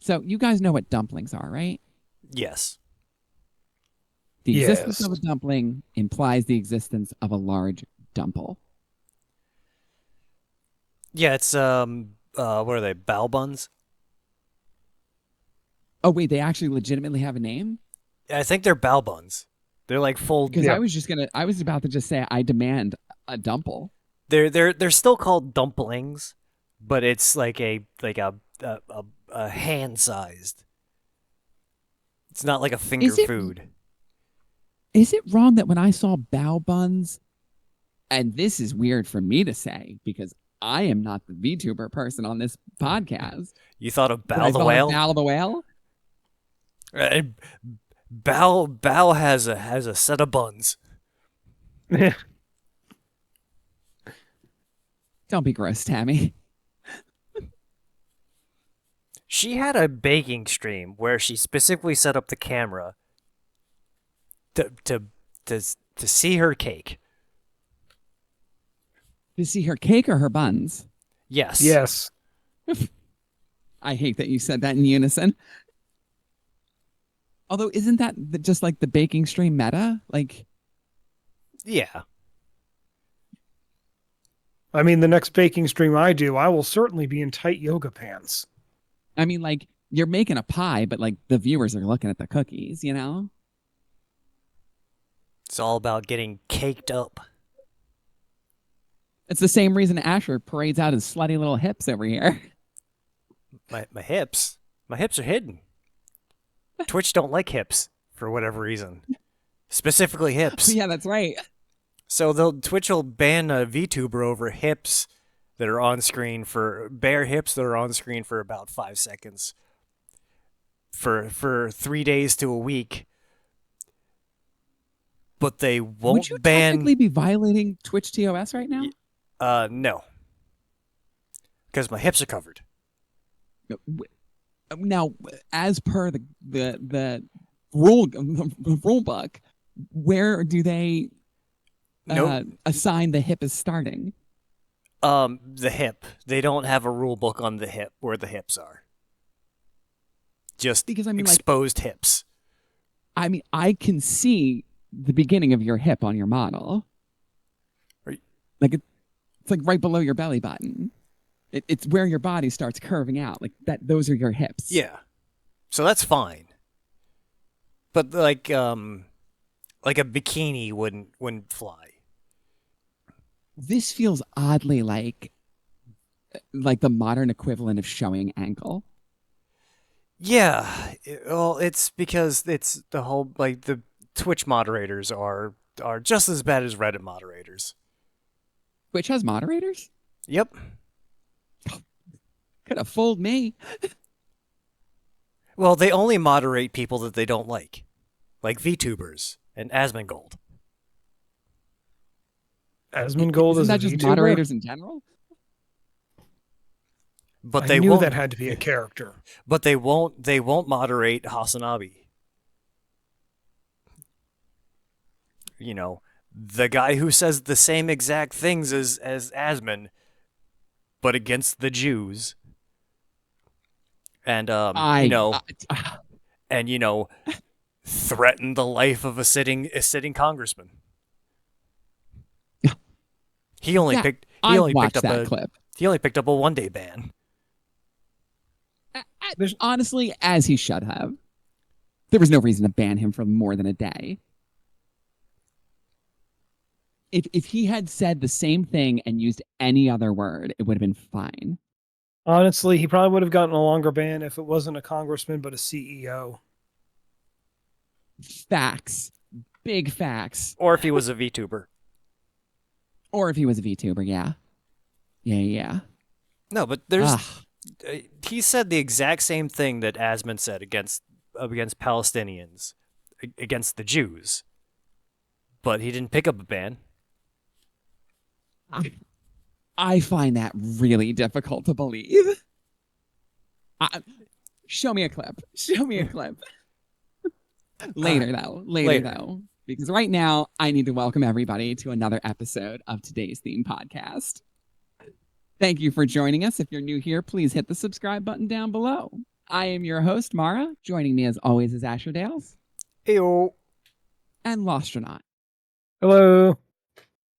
So you guys know what dumplings are, right? Yes. The existence Yes. of a dumpling implies the existence of a large dumple. Yeah, it's what are they? Bao buns? Oh wait, they actually legitimately have a name? I think they're bao buns. They're like full. Because Yep. I was about to just say I demand a dumple. They're still called dumplings, but it's like a hand sized. It's not like a finger Is it food. is it wrong that when I saw bao buns, and this is weird for me to say because I am not the VTuber person on this podcast, You thought of but I Bao the thought of whale? Bao the whale. Uh, Bao has a set of buns. Don't be gross, Tammy. She had a baking stream where she specifically set up the camera to to to see her cake. To see her cake or her buns? Yes. Yes. I hate that you said that in unison. Although, isn't that just like the baking stream meta? Like, Yeah. I mean, the next baking stream I do, I will certainly be in tight yoga pants. I mean, like, you're making a pie, but like the viewers are looking at the cookies, you know? It's all about getting caked up. It's the same reason Asher parades out his slutty little hips over here. My hips. My hips are hidden. Twitch don't like hips for whatever reason. Specifically hips. Yeah, that's right. So Twitch will ban a VTuber over hips that are on screen for bare hips that are on screen for about 5 seconds. For 3 days to a week. But they won't Would you ban technically be violating Twitch TOS right now? no. Because my hips are covered. Now, as per the rule book, where do they Nope. assign the hip as starting? The hip. They don't have a rule book on the hip where the hips are. Just Because I mean, exposed hips. I mean, I can see the beginning of your hip on your model. Like it's like right below your belly button. It's where your body starts curving out. Like that. Those are your hips. Yeah. So that's fine. But like a bikini wouldn't fly. This feels oddly like the modern equivalent of showing ankle. Yeah. Well, it's because it's the whole like the Twitch moderators are just as bad as Reddit moderators. Twitch has moderators? Yep. Could have fooled me. Well, they only moderate people that they don't like VTubers and Asmongold. Asmongold Isn't is that a just VTuber? moderators in general? But I they knew won't. that had to be a character. But they won't moderate Hasanabi. You know, the guy who says the same exact things as Asmon, but against the Jews. And threaten the life of a sitting congressman. He only picked watched up that clip. He only picked up a 1-day ban. Honestly, as he should have. There was no reason to ban him for more than a day. If he had said the same thing and used any other word, it would have been fine. Honestly, he probably would have gotten a longer ban if it wasn't a congressman but a CEO. Facts. Big facts. Or if he was a VTuber. Or if he was a VTuber, yeah. Yeah. No, but there's he said the exact same thing that Asman said against Palestinians, against the Jews. But he didn't pick up a ban. I find that really difficult to believe. Show me a clip. Later, though. Because right now, I need to welcome everybody to another episode of today's Theme Podcast. Thank you for joining us. If you're new here, please hit the subscribe button down below. I am your host, Mara. Joining me as always is Asher Dales Ew. and Lostronaut. Hello.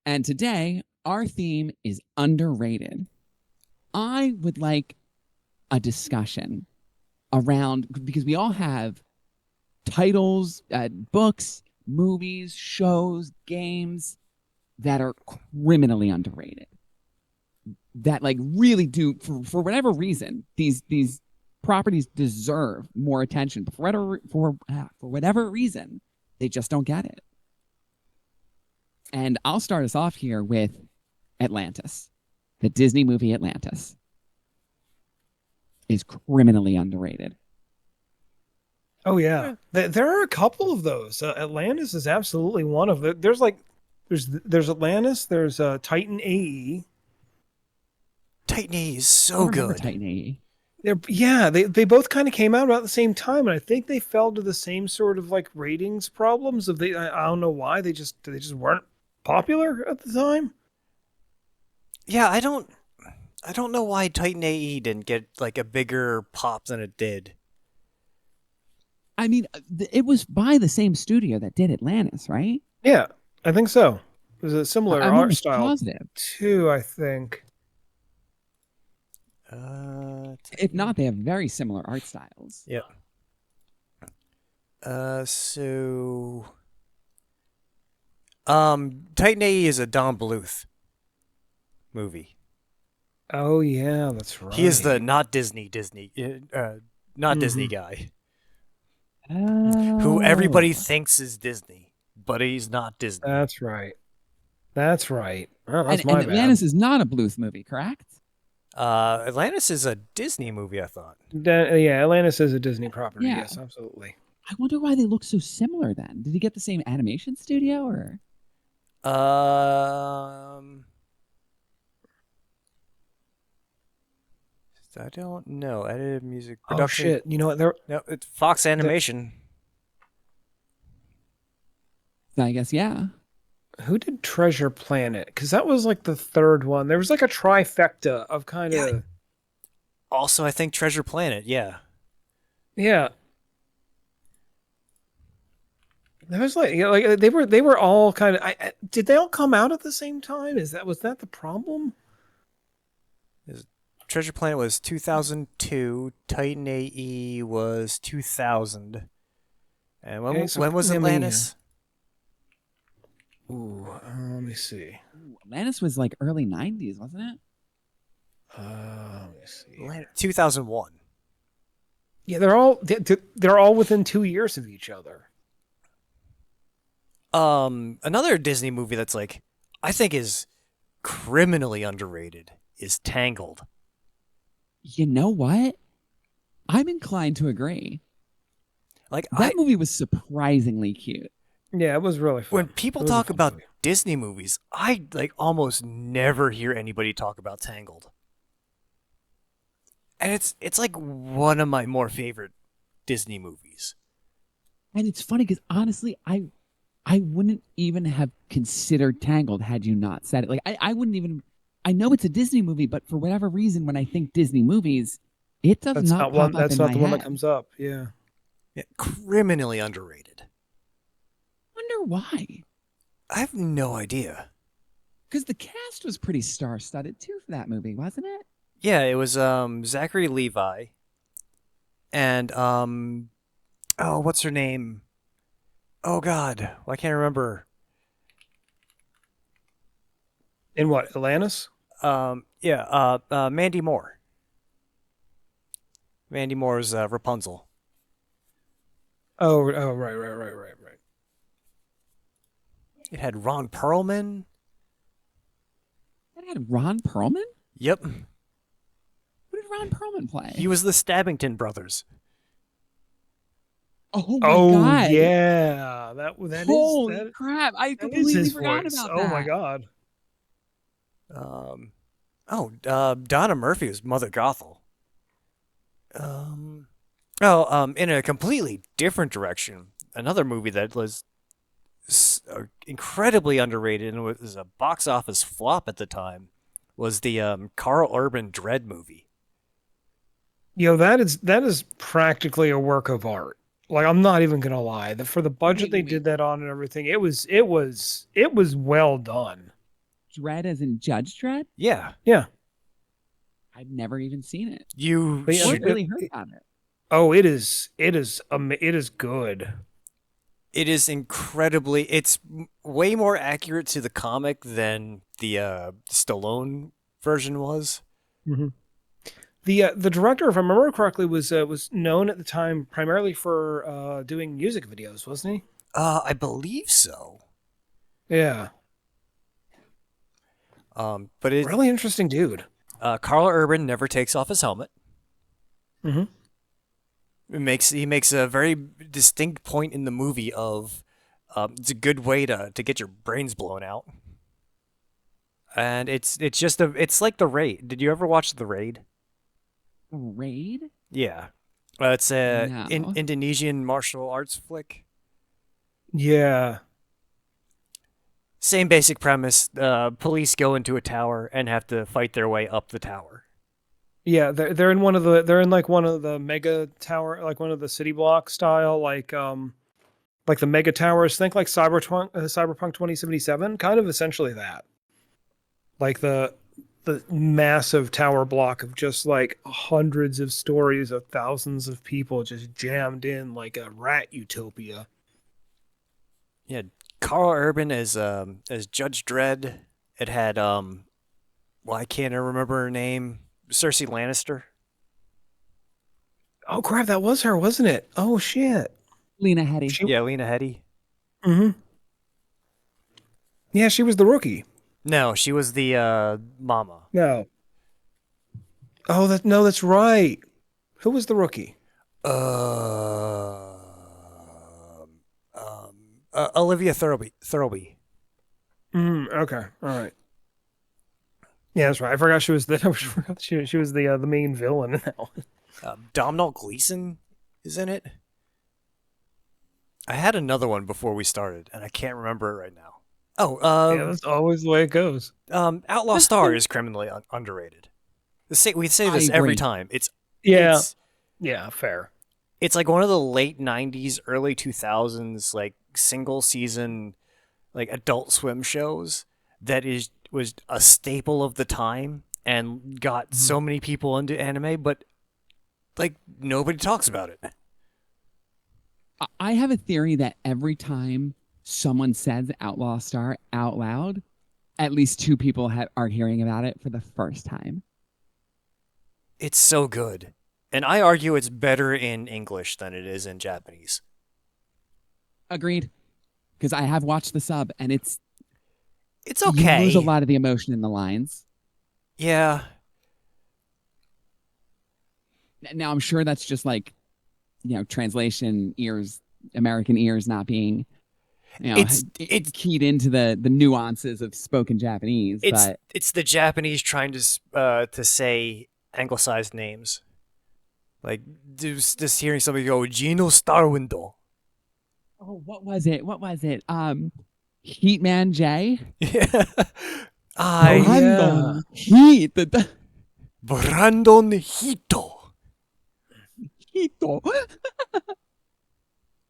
And today, our theme is underrated. I would like a discussion around, because we all have titles, books, movies, shows, games that are criminally underrated. That like really do for whatever reason these properties deserve more attention, but for whatever reason they just don't get it. And I'll start us off here with Atlantis. The Disney movie Atlantis is criminally underrated. Oh yeah, there are a couple of those. Atlantis is absolutely one of them. There's Atlantis. There's Titan AE. Titan AE is I so remember good. Titan AE. They both kind of came out about the same time, and I think they fell to the same sort of like ratings problems. I don't know why they just weren't popular at the time. Yeah, I don't know why Titan AE didn't get like a bigger pop than it did. I mean, it was by the same studio that did Atlantis, right? Yeah, I think so. It was a similar I'm art almost style positive. too. I think. If not, they have very similar art styles. Yep. Titan AE is a Don Bluth movie. Oh yeah, that's right. He is the not Disney not Disney guy who everybody thinks is Disney, but he's not Disney. That's right. That's right. Oh, that's And my Atlantis bad. is not a Bluth movie, correct? Atlantis is a Disney movie, I thought. Yeah, Atlantis is a Disney property. Yeah. Yes, absolutely. I wonder why they look so similar then. Did he get the same animation studio or? I don't know. Edited music Oh production. shit! You know what? No, it's Fox Animation. I guess, yeah. Who did Treasure Planet? Because that was like the third one. There was like a trifecta of kind of. Yeah. Also, I think Treasure Planet. Yeah. Yeah. There was like they were all kind of. Did they all come out at the same time? Was that the problem? Treasure Planet was 2002. Titan AE was 2000. And when was Atlantis? Ooh, let me see. Atlantis was like early 90s, wasn't it? Let me see. 2001. Yeah, they're all within 2 years of each other. Another Disney movie that's like I think is criminally underrated is Tangled. You know what? I'm inclined to agree. Like that movie was surprisingly cute. Yeah, it was really fun. When people talk about Disney movies, I like almost never hear anybody talk about Tangled. And it's like one of my more favorite Disney movies. And it's funny because honestly, I wouldn't even have considered Tangled had you not said it. Like I wouldn't even. I know it's a Disney movie, but for whatever reason, when I think Disney movies, it does that's not pop one, up That's in not my the one head. that comes up. Yeah. Yeah, criminally underrated. Wonder why? I have no idea. Because the cast was pretty star-studded too for that movie, wasn't it? Yeah, it was Zachary Levi and what's her name? Oh God, I can't remember. In what, Atlantis? Mandy Moore. Mandy Moore's Rapunzel. Oh, right. It had Ron Perlman. It had Ron Perlman? Yep. What did Ron Perlman play? He was the Stabbington brothers. Oh my God. Yeah. That Holy is crap. I that completely is his forgot voice. about that. Oh my God. Donna Murphy was Mother Gothel. In a completely different direction, another movie that was incredibly underrated and was a box office flop at the time was the Carl Urban Dread movie. That is practically a work of art. Like, I'm not even gonna lie. For the budget they did that on and everything, it was well done. Dredd as in Judge Dredd? Yeah. Yeah. I've never even seen it. You But yeah, Or should. really heard about it. Oh, it is good. It is incredibly. It's way more accurate to the comic than the Stallone version was. Mm-hmm. The director, if I remember correctly, was known at the time primarily for doing music videos, wasn't he? I believe so. Yeah. But it Really interesting dude. Carl Urban never takes off his helmet. Mm-hmm. He makes a very distinct point in the movie of it's a good way to get your brains blown out. And it's like The Raid. Did you ever watch The Raid? Raid? Yeah. It's a No. Indonesian martial arts flick. Yeah. Same basic premise. Police go into a tower and have to fight their way up the tower. Yeah, they're in like one of the mega tower, like one of the city block style, like the mega towers. Think like Cyberpunk 2077, kind of essentially that. Like the massive tower block of just like hundreds of stories of thousands of people just jammed in like a rat utopia. Yeah, Carl Urban as Judge Dredd. It had I can't remember her name. Cersei Lannister. Oh crap, that was her, wasn't it? Oh shit. Lena Headey. Yeah, Lena Headey. Mm-hmm. Yeah, she was the rookie. No, she was the mama. No. Oh, that's right. Who was the rookie? Olivia Thirlby. Okay, all right. Yeah, that's right. I forgot she was she was the main villain in that one. Domhnall Gleeson is in it. I had another one before we started, and I can't remember it right now. Oh, Yeah, that's always the way it goes. Outlaw Star is criminally underrated. We say this I every agree. time. It's Yeah, fair. it's like one of the late '90s, early 2000s, like single season, like Adult Swim shows that was a staple of the time and got so many people into anime, but like nobody talks about it. I have a theory that every time someone says Outlaw Star out loud, at least two people are hearing about it for the first time. It's so good. And I argue it's better in English than it is in Japanese. Agreed. Because I have watched the sub, and it's okay. You lose a lot of the emotion in the lines. Yeah. Now I'm sure that's just like, translation ears, American ears not being, it's keyed into the nuances of spoken Japanese. But it's the Japanese trying to say anglicized names. Like just hearing somebody go Gino Starwindo. Oh, what was it? Heatman J. Yeah. Brandon Heat. Brandon Hito. Hito.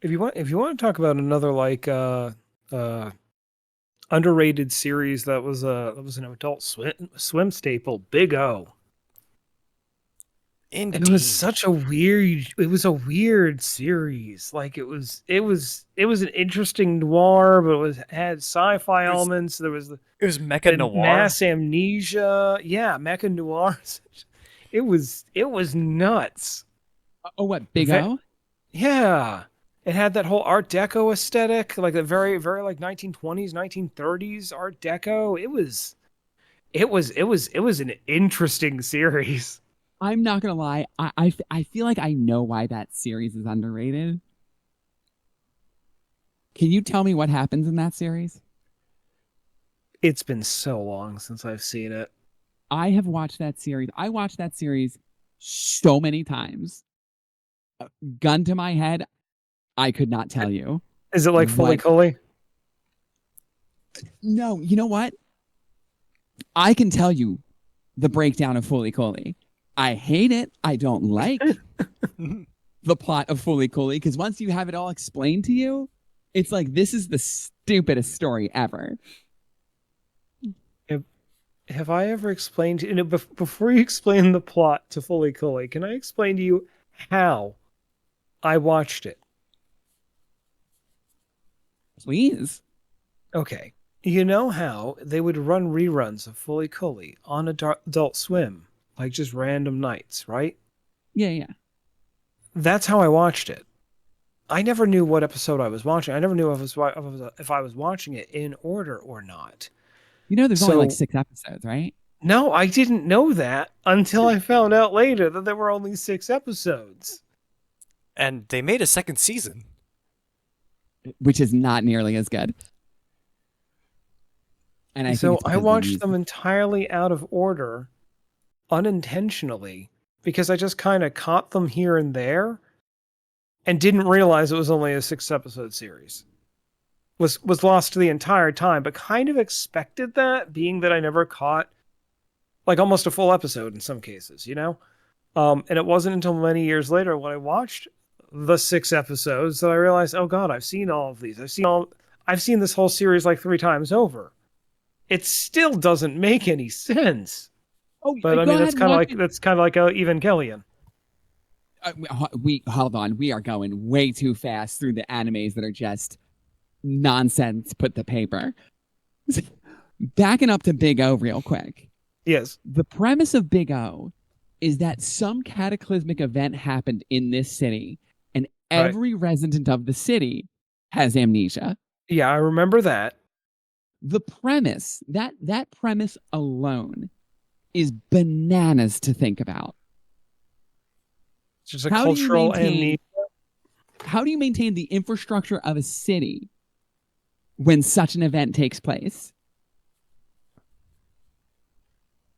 If you want to talk about another like underrated series that was an Adult Swim staple, Big O. Indeed. And it was a weird series. Like it was an interesting noir, but had sci-fi elements. It was mecha noir. Mass amnesia. Yeah, mecha noir. It was nuts. Oh, what, Big O? Yeah. It had that whole Art Deco aesthetic, like a very, very like 1920s, 1930s Art Deco. It was an interesting series. I'm not gonna lie. I feel like I know why that series is underrated. Can you tell me what happens in that series? It's been so long since I've seen it. I have watched that series. I watched that series so many times. Gun to my head, I could not tell you. Is it like Fully Cooley? No, you know what? I can tell you the breakdown of Fully Cooley. I hate it. I don't like the plot of Fully Cooley because once you have it all explained to you, it's like this is the stupidest story ever. Have I ever explained to you, before you explain the plot to Fully Cooley, can I explain to you how I watched it? Please. Okay. You know how they would run reruns of Fully Cooley on Adult Swim, like just random nights, right? Yeah, yeah. That's how I watched it. I never knew what episode I was watching. I never knew if I was watching it in order or not. You know, there's only like So 6 episodes, right? no, I didn't know that until I found out later that there were only 6 episodes. And they made a second season. Which is not nearly as good. And I watched them entirely out of order, unintentionally, because I just kind of caught them here and there, and didn't realize it was only a 6 episode series. Was lost the entire time, but kind of expected that, being that I never caught like almost a full episode in some cases, you know? And it wasn't until many years later when I watched the 6 episodes that I realized, oh god, I've seen all of these. I've seen this whole series like 3 times over. It still doesn't make any sense. Oh, But I mean, that's kind of like Evangelion. We hold on. We are going way too fast through the animes that are just nonsense put to paper. Backing up to Big O real quick. Yes. The premise of Big O is that some cataclysmic event happened in this city, and every resident of the city has amnesia. Yeah, I remember that. The premise, that premise alone is bananas to think about. It's just a cultural amnesia. How do you maintain the infrastructure of a city when such an event takes place?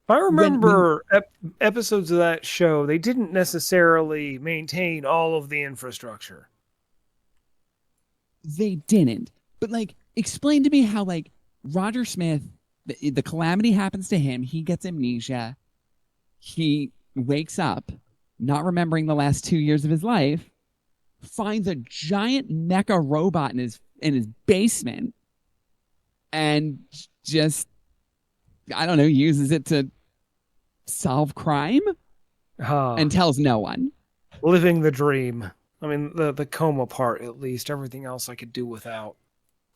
I remember episodes of that show, they didn't necessarily maintain all of the infrastructure. They didn't. But, like, explain to me how, like, Roger Smith, the calamity happens to him. He gets amnesia. He wakes up, not remembering the last 2 years of his life, finds a giant mecha robot in his basement, and just, I don't know, uses it to solve crime and tells no one. Living the dream. I mean, the coma part, at least. Everything else I could do without.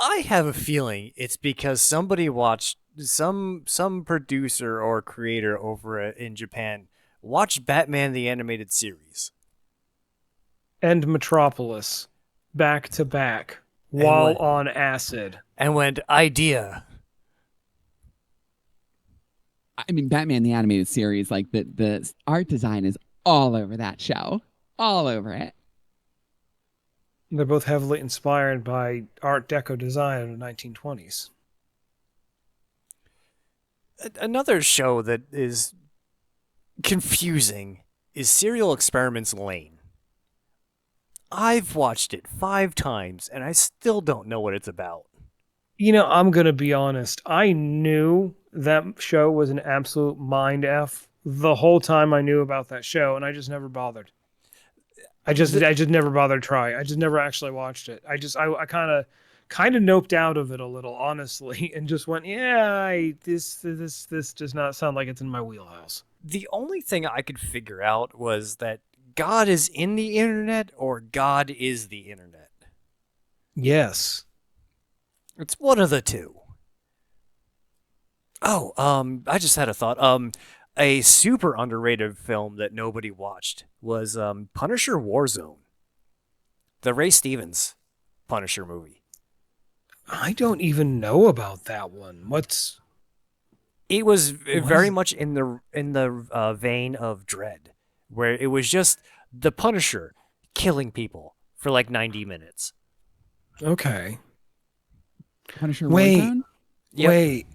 I have a feeling it's because somebody watched some producer or creator over in Japan watched Batman the Animated Series and Metropolis back to back while on acid and went idea. I mean, Batman the Animated Series, like the art design is all over that show, all over it. They're both heavily inspired by Art Deco design of the 1920s. Another show that is confusing is Serial Experiments Lane. I've watched it 5 times, and I still don't know what it's about. You know, I'm going to be honest. I knew that show was an absolute mind F the whole time I knew about that show, and I just never bothered. I just never bothered to try. I just never actually watched it. I kind of noped out of it a little, honestly, and just went, yeah, this does not sound like it's in my wheelhouse. The only thing I could figure out was that God is in the internet or God is the internet. Yes. It's one of the two. Oh, I just had a thought. A super underrated film that nobody watched was Punisher Warzone. The Ray Stevens Punisher movie. I don't even know about that one. It was very much in the vein of Dread, where it was just the Punisher killing people for like 90 minutes. Okay. Punisher Warzone? Yep. Wait.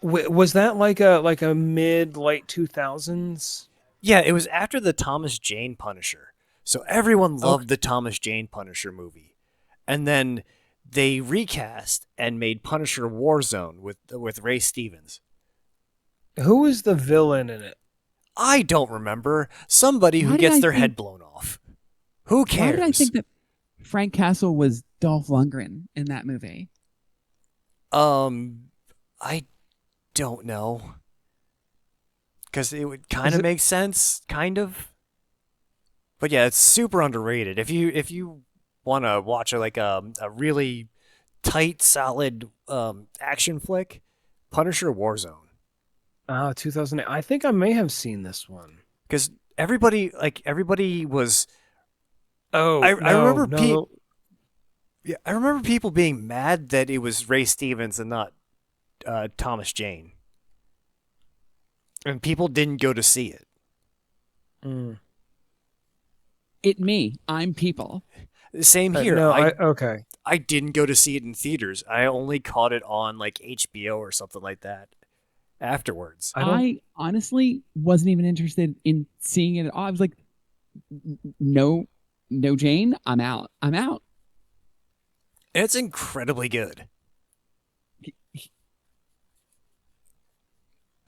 Was that like a mid-late 2000s? Yeah, it was after the Thomas Jane Punisher. So everyone loved the Thomas Jane Punisher movie. And then they recast and made Punisher Warzone with Ray Stevens. Who was the villain in it? I don't remember. Somebody who Why did gets I their think? head blown off. Who Why did I cares? think that Frank Castle was Dolph Lundgren in that movie? I don't know. Because it would kind Is of it? make sense, kind of. But yeah, it's super underrated. If you want to watch a really tight, solid action flick, Punisher Warzone. 2008. I think I may have seen this one. Because everybody was. Oh I no, remember no. yeah, I remember people being mad that it was Ray Stevens and not Thomas Jane, and people didn't go to see it. Mm. I'm people. Same here. No, I okay. I didn't go to see it in theaters. I only caught it on like HBO or something like that afterwards. I don't. I honestly wasn't even interested in seeing it at all. I was like, no, no, Jane, I'm out. I'm out. And it's incredibly good.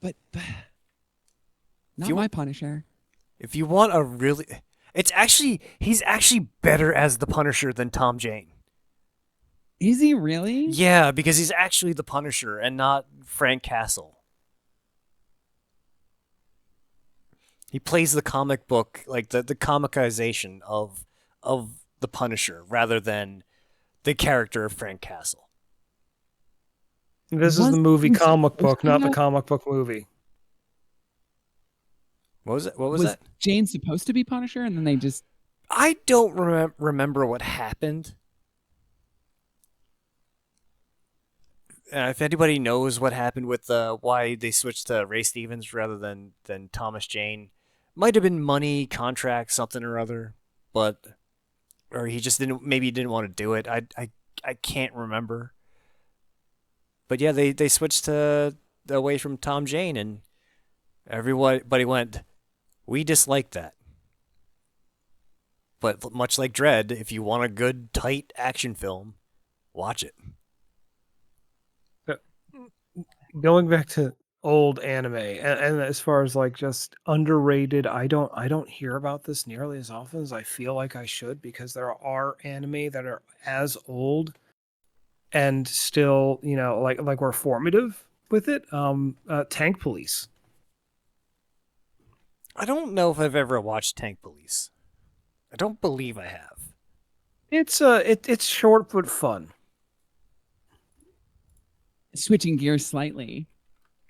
But not you- my Punisher. If you want a really, he's actually better as the Punisher than Tom Jane. Is he really? Yeah, because he's actually the Punisher and not Frank Castle. He plays the comic book, like the comicization of the Punisher rather than the character of Frank Castle. This is Was the movie Jane comic supposed book, to not be the that? comic book movie. What was it? What was Was that? Jane supposed to be Punisher, and then they just I don't remember what happened. If anybody knows what happened with why they switched to Ray Stevens rather than Thomas Jane, might have been money, contract, something or other, but or he just didn't want to do it. I can't remember. But yeah, they switched to away from Tom Jane, and everybody went, we dislike that. But much like Dread, if you want a good tight action film, watch it. Going back to old anime, and as far as like just underrated, I don't hear about this nearly as often as I feel like I should, because there are anime that are as old and still, like we're formative with it. Tank Police. I don't know if I've ever watched Tank Police. I don't believe I have. It's short but fun. switching gears slightly.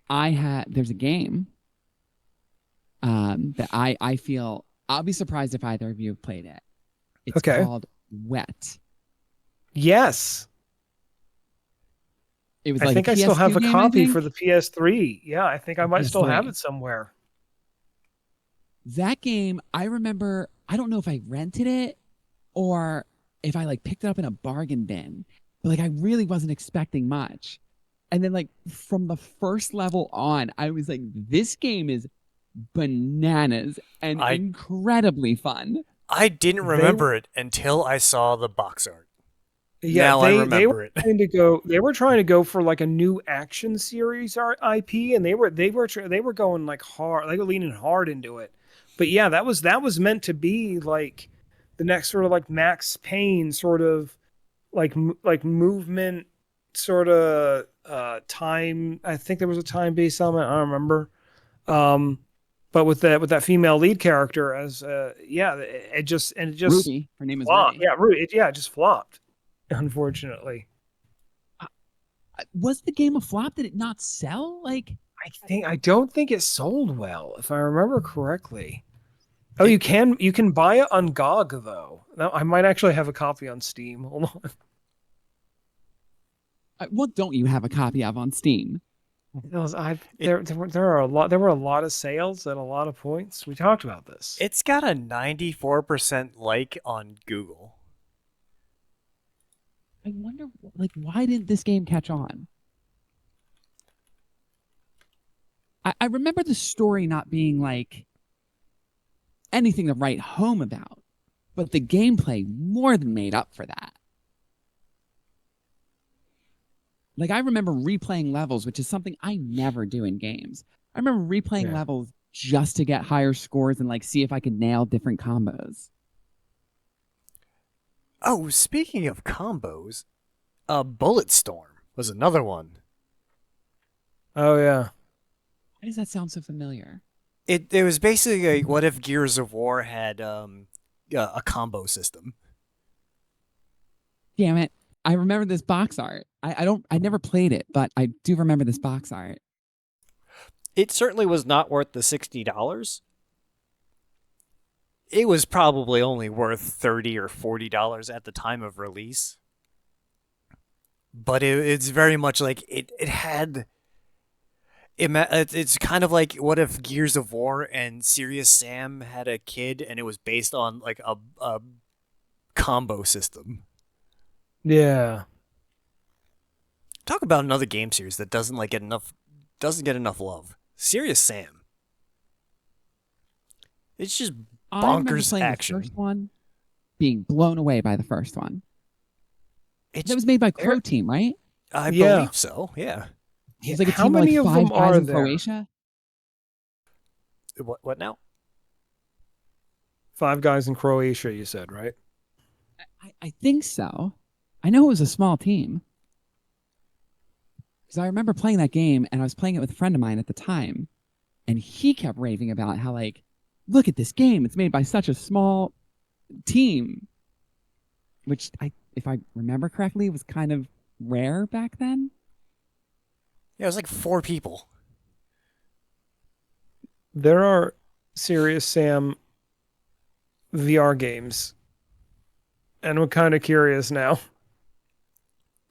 There's a game that I feel I'll be surprised if either of you have played it. It's Okay. called Wet. Yes. It was I like think a I still PS2 have a game, I copy think. for the PS3. Yeah, I think I might still have PS3. it somewhere. That game, I remember, I don't know if I rented it or if I like picked it up in a bargain bin, but like I really wasn't expecting much. And then like from the first level on, I was like, this game is bananas and I incredibly fun. I didn't They remember it until I saw the box art. Yeah, Now I they were remember it. trying to go. They were trying to go for like a new action series IP, and they were going like hard. They were leaning hard into it. But yeah, that was meant to be like the next sort of like Max Payne sort of like movement sort of time. I think there was a time based element. I don't remember. But with that female lead character as it just Ruby, her name is flopped. Ruby. Yeah, it just flopped. Unfortunately. Was the game a flop? Did it not sell? Like, I don't think it sold well, if I remember correctly. Oh, you can buy it on GOG though. Now, I might actually have a copy on Steam. Hold on. what don't you have a copy of on Steam? There were a lot of sales at a lot of points. We talked about this. It's got a 94% like on Google. I wonder, like, why didn't this game catch on? I remember the story not being like anything to write home about, but the gameplay more than made up for that. Like, I remember replaying levels, which is something I never do in games. I remember replaying Yeah. levels just to get higher scores and like see if I could nail different combos. Oh, speaking of combos, Bulletstorm was another one. Oh yeah. Why does that sound so familiar? It was basically a what if Gears of War had a combo system. Damn it. I remember this box art. I never played it, but I do remember this box art. It certainly was not worth the $60. It was probably only worth $30 or $40 at the time of release. But it's very much like it had. It's kind of like what if Gears of War and Serious Sam had a kid and it was based on like a combo system. Yeah. Talk about another game series that doesn't get enough love. Serious Sam. It's just I remember bonkers playing action. the first one, being blown away by the first one. It That was made by Crow Team, right? I Yeah. believe so. Yeah. It was like a How team of many like of five them guys are in there? Croatia. What now? 5 guys in Croatia, you said, right? I think so. I know it was a small team. Because I remember playing that game and I was playing it with a friend of mine at the time. And he kept raving about how, like, look at this game. It's made by such a small team. Which, if I remember correctly, was kind of rare back then. Yeah, it was like 4 people. There are Serious Sam VR games. And we're kind of curious now.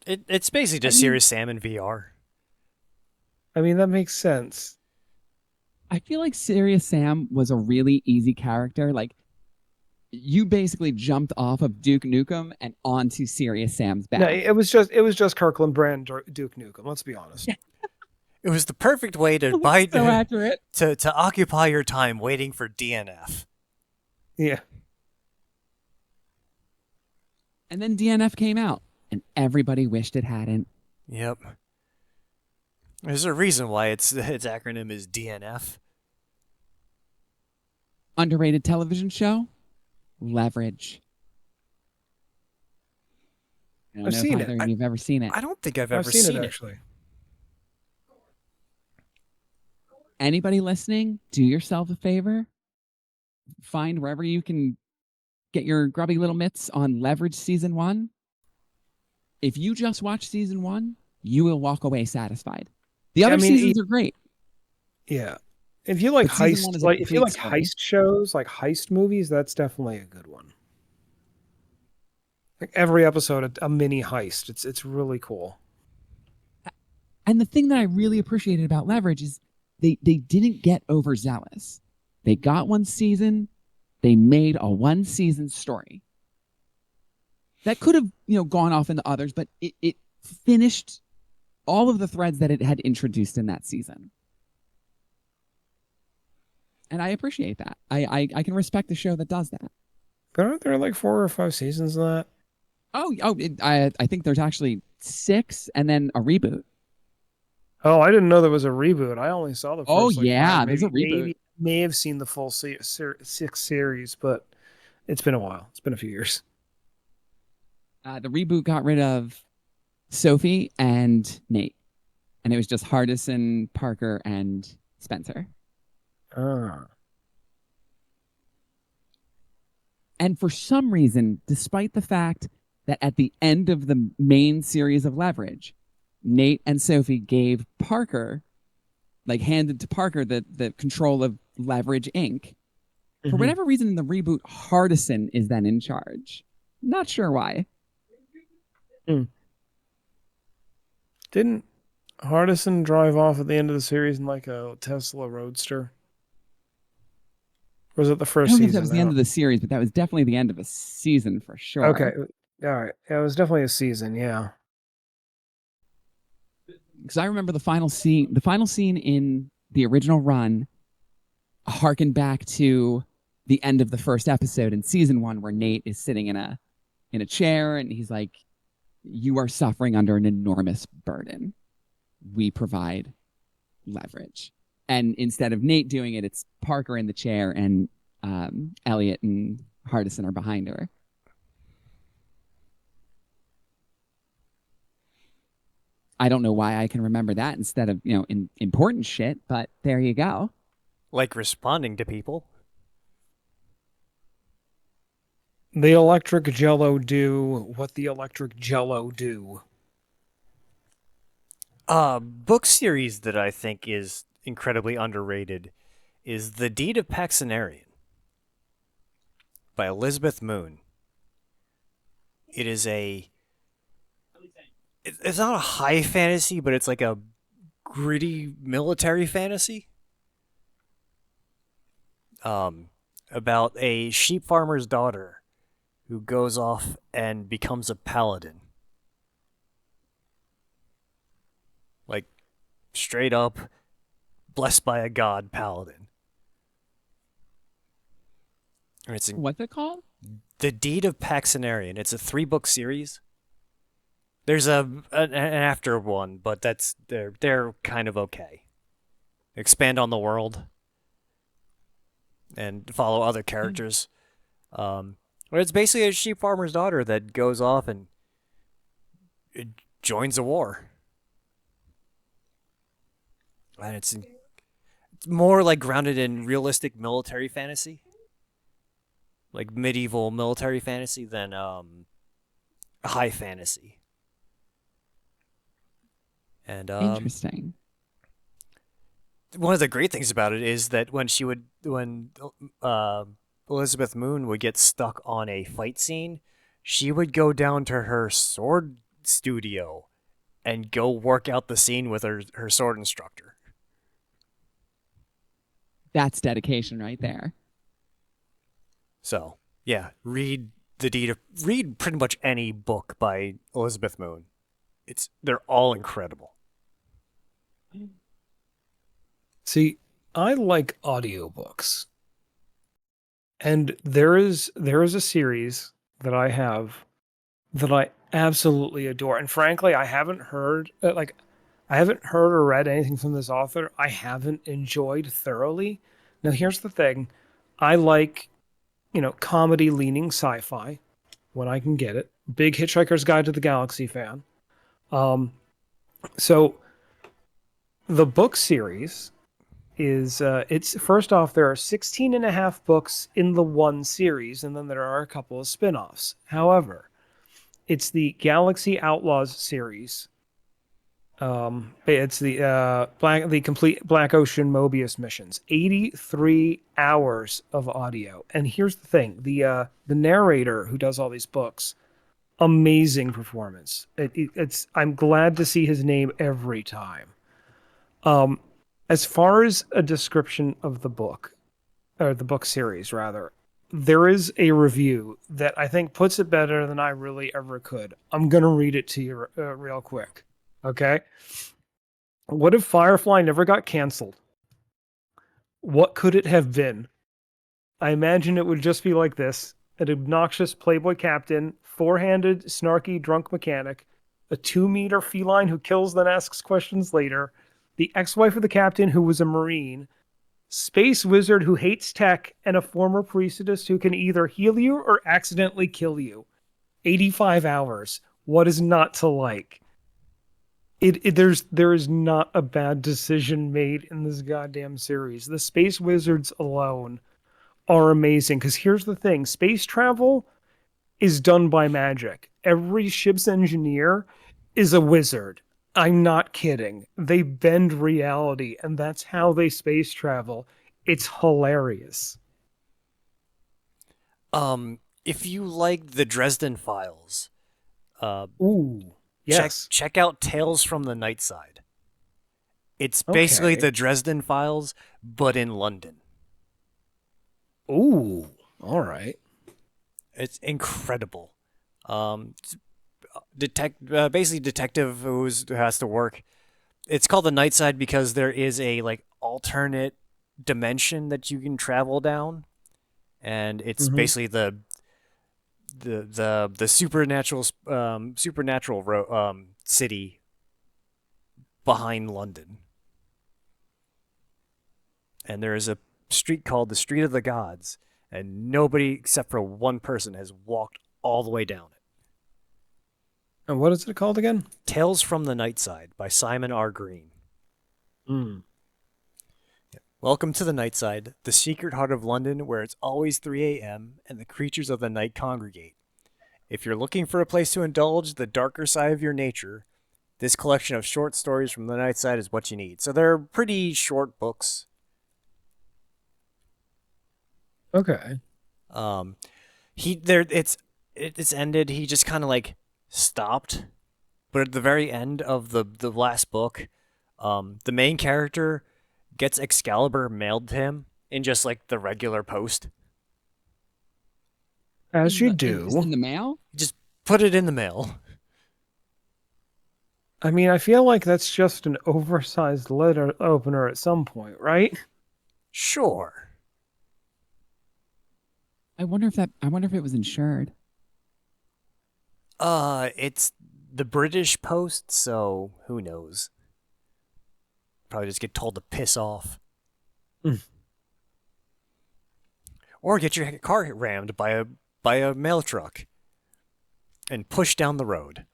It's basically just Serious Sam in VR. I mean, that makes sense. I feel like Serious Sam was a really easy character. Like, you basically jumped off of Duke Nukem and onto Serious Sam's back. No, it was just Kirkland Brand Duke Nukem. Let's be honest. It was the perfect way to So accurate. to occupy your time waiting for DNF. Yeah. And then DNF came out, and everybody wished it hadn't. Yep. There's a reason why its acronym is DNF. Underrated television show? Leverage. I don't I've know seen if either it. of you've ever seen it. I don't think I've I've ever seen seen it it. actually. Anybody listening, do yourself a favor. Find wherever you can get your grubby little mitts on Leverage Season 1. If you just watch Season 1, you will walk away satisfied. The other seasons are great. Yeah. If you like But season one heist, is a like if you like complete story. heist shows, like heist movies, that's definitely a good one. Like every episode, a mini heist. It's really cool. And the thing that I really appreciated about Leverage is they didn't get overzealous. They got one season, they made a one season story. That could have, gone off into others, but it finished all of the threads that it had introduced in that season. And I appreciate that. I can respect a show that does that. But aren't there like 4 or 5 seasons of that? I think there's actually 6 and then a reboot. Oh, I didn't know there was a reboot. I only saw the first. Oh, like, yeah, 5, there's a reboot. May have seen the full 6 series, but it's been a while. It's been a few years. The reboot got rid of Sophie and Nate, and it was just Hardison, Parker, and Spencer. And for some reason, despite the fact that at the end of the main series of Leverage, Nate and Sophie gave Parker, handed to Parker the control of Leverage Inc. For whatever reason in the reboot, Hardison is then in charge. Not sure why. Didn't Hardison drive off at the end of the series in like a Tesla Roadster? Or was it the first I don't know if season? that was the end of the series, but that was definitely the end of a season for sure. Okay. All right. Yeah, it was definitely a season, yeah. Because I remember the final scene in the original run harkened back to the end of the first episode in season 1 where Nate is sitting in a chair and he's like, you are suffering under an enormous burden. We provide leverage. And instead of Nate doing it, it's Parker in the chair and Elliot and Hardison are behind her. I don't know why I can remember that instead of, important shit, but there you go. Like responding to people. The electric jello do what the electric jello do. Book series that I think is incredibly underrated is The Deed of Paxenarian by Elizabeth Moon. It is it's not a high fantasy, but it's like a gritty military fantasy. About a sheep farmer's daughter who goes off and becomes a paladin. Like, straight up, blessed by a god paladin. And What's it called? The Deed of Paxenarian. It's a 3-book series. There's an after one, but they're kind of okay. Expand on the world and follow other characters. But it's basically a sheep farmer's daughter that goes off and joins a war. And it's more like grounded in realistic military fantasy. Like medieval military fantasy than high fantasy. And Interesting. One of the great things about it is that when Elizabeth Moon would get stuck on a fight scene, she would go down to her sword studio and go work out the scene with her sword instructor. That's dedication right there. So, yeah, read pretty much any book by Elizabeth Moon. They're all incredible. See, I like audiobooks. And there is a series that I have that I absolutely adore. And frankly, I haven't heard or read anything from this author I haven't enjoyed thoroughly. Now, here's the thing. I like, comedy leaning sci-fi when I can get it. Big Hitchhiker's Guide to the Galaxy fan. So the book series is it's first off, there are 16 and a half books in the one series, and then there are a couple of spin-offs. However, it's the Galaxy Outlaws series. It's the complete Black Ocean Mobius missions. 83 hours of audio. And here's the thing: the narrator who does all these books, amazing performance. I'm glad to see his name every time. As far as a description of the book, or the book series rather, there is a review that I think puts it better than I really ever could. I'm gonna read it to you real quick. Okay. What if Firefly never got canceled? What could it have been? I imagine it would just be like this: an obnoxious playboy captain, four-handed, snarky, drunk mechanic, a 2-meter feline who kills then asks questions later, the ex-wife of the captain who was a Marine, space wizard who hates tech, and a former priestess who can either heal you or accidentally kill you. 85 hours. What is not to like? There is not a bad decision made in this goddamn series. The space wizards alone are amazing, because here's the thing: space travel is done by magic. Every ship's engineer is a wizard. I'm not kidding. They bend reality, and that's how they space travel. It's hilarious. If you like the Dresden Files, Ooh, yes. check out Tales from the Night Side. It's basically the Dresden Files, but in London. Ooh, all right. It's incredible. Basically detective who has to work. It's called the Night Side because there is a alternate dimension that you can travel down, and it's basically the supernatural city behind London. and there is a street called the Street of the Gods, and nobody except for one person has walked all the way down it. And what is it called again? Tales from the Nightside by Simon R. Green. Welcome to the Nightside, the secret heart of London where it's always 3 a.m. and the creatures of the night congregate. If you're looking for a place to indulge the darker side of your nature, this collection of short stories from the Nightside is what you need. So they're pretty short books. Okay. It's ended. He just kind of like stopped, but at the very end of the last book, the main character gets Excalibur mailed to him in just like the regular post. As you do. Just in the mail? Just put it in the mail. I mean, I feel like that's just an oversized letter opener at some point, right? Sure. I wonder if it was insured. It's the British Post, so who knows? Probably just get told to piss off. Or get your car rammed by a mail truck and pushed down the road.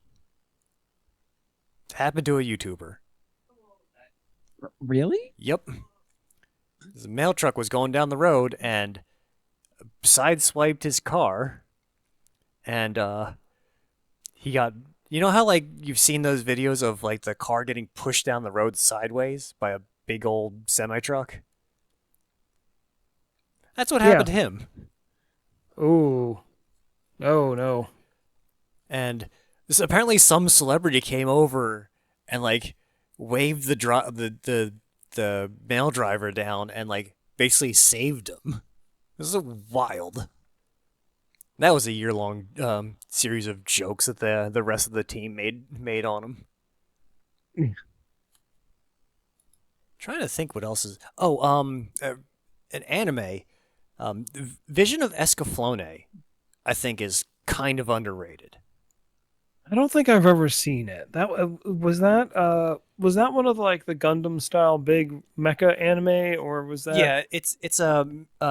It happened to a YouTuber. Really? Yep. The mail truck was going down the road and sideswiped his car, and he got, you know how like you've seen those videos of like the car getting pushed down the road sideways by a big old semi truck? That's what happened to him. Ooh. Oh no. And this, apparently some celebrity came over and like waved the mail driver down and like basically saved him. This is wild. That was a year-long series of jokes that the rest of the team made on him. Trying to think what else is. An anime. Vision of Escaflowne, I think, is kind of underrated. I don't think I've ever seen it. That was that one of the, like the Gundam style big mecha anime, or was that? Yeah, it's a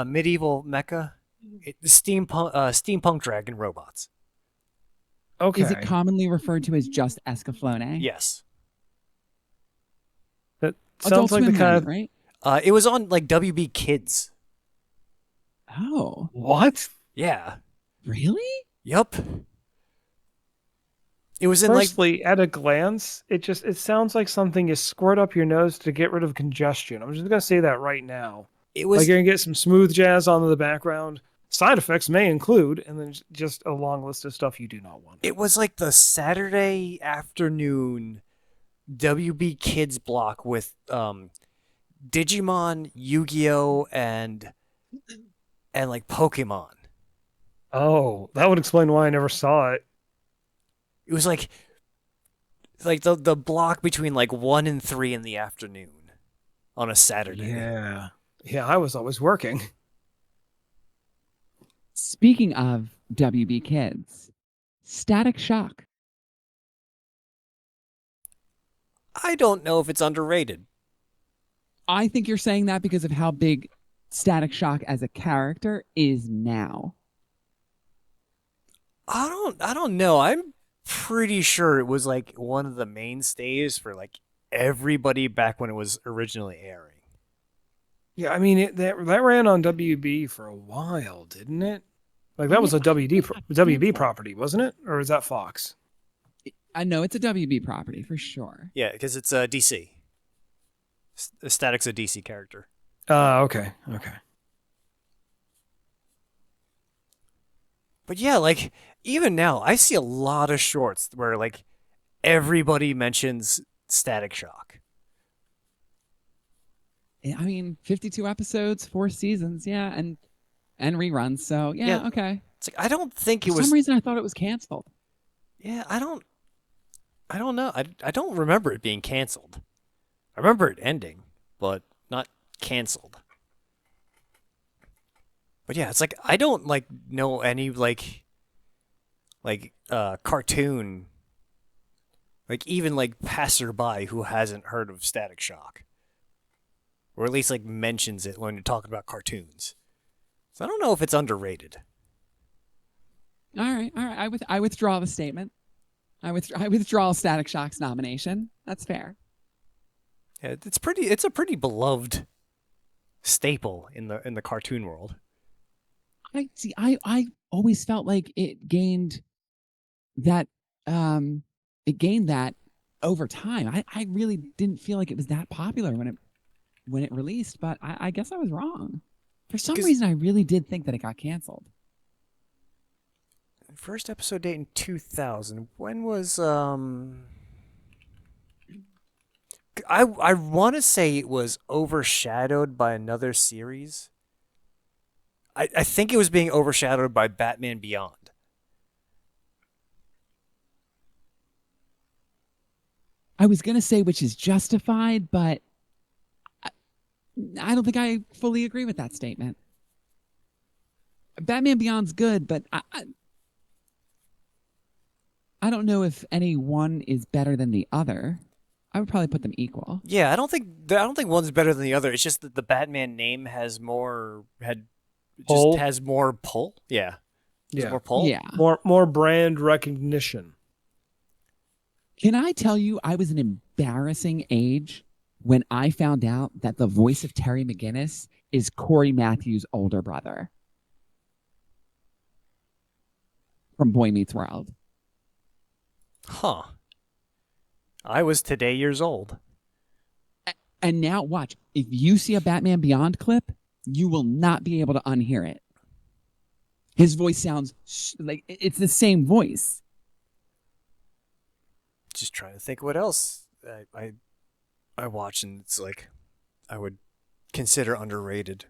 medieval mecha. Steampunk dragon robots. Okay. Is it commonly referred to as just Escaflowne? Yes. That Adult sounds like the Swim kind then, of right? It was on like WB Kids. Oh, what? Yeah. really? Yup. It was in Firstly, at a glance, it sounds like something you squirt up your nose to get rid of congestion. I'm just gonna say that right now. it was Like you're gonna get some smooth jazz on in the background. Side effects may include, and then just a long list of stuff you do not want. it was like the Saturday afternoon WB Kids block with Digimon, Yu-Gi-Oh, and like Pokemon. Oh, that would explain why I never saw it. It was like the block between like 1 and 3 in the afternoon on a Saturday. Yeah. Yeah, I was always working. Speaking of WB Kids, Static Shock. I don't know if it's underrated. I think you're saying that because of how big Static Shock as a character is now. I don't know. I'm pretty sure it was like one of the mainstays for like everybody back when it was originally airing. Yeah, I mean that ran on WB for a while, didn't it? Like that was a WB property, wasn't it? Or is that Fox? I know it's a WB property for sure. Yeah, because it's a DC. Static's a DC character. Okay. But yeah, like even now, I see a lot of shorts where like everybody mentions Static Shock. I mean, 52 episodes, 4 seasons, yeah, and reruns. So yeah, okay. It's like I don't think it For was. some reason, I thought it was canceled. Yeah, I don't know. I don't remember it being canceled. I remember it ending, but not canceled. But yeah, it's like I don't like know any like cartoon, like even like passerby who hasn't heard of Static Shock. or at least like mentions it when you're talking about cartoons. So I don't know if it's underrated. All right. I withdraw the statement. I withdraw Static Shock's nomination. That's fair. Yeah, it's a pretty beloved staple in the cartoon world. I see. I always felt like it gained that over time. I really didn't feel like it was that popular when it released, but I guess I was wrong. For some reason, I really did think that it got canceled. First episode date in 2000. When was I want to say it was overshadowed by another series. I think it was being overshadowed by Batman Beyond. I was gonna say which is justified, but I don't think I fully agree with that statement. Batman Beyond's good, but I don't know if any one is better than the other. I would probably put them equal. Yeah, I don't think one's better than the other. It's just that the Batman name has more pull. Yeah. Yeah. More pull. Yeah. More brand recognition. Can I tell you, I was an embarrassing age when I found out that the voice of Terry McGinnis is Corey Matthews' older brother from Boy Meets World. Huh. I was today years old. And now watch, if you see a Batman Beyond clip, you will not be able to unhear it. His voice sounds like it's the same voice. Just trying to think what else I watch, and it's like I would consider underrated.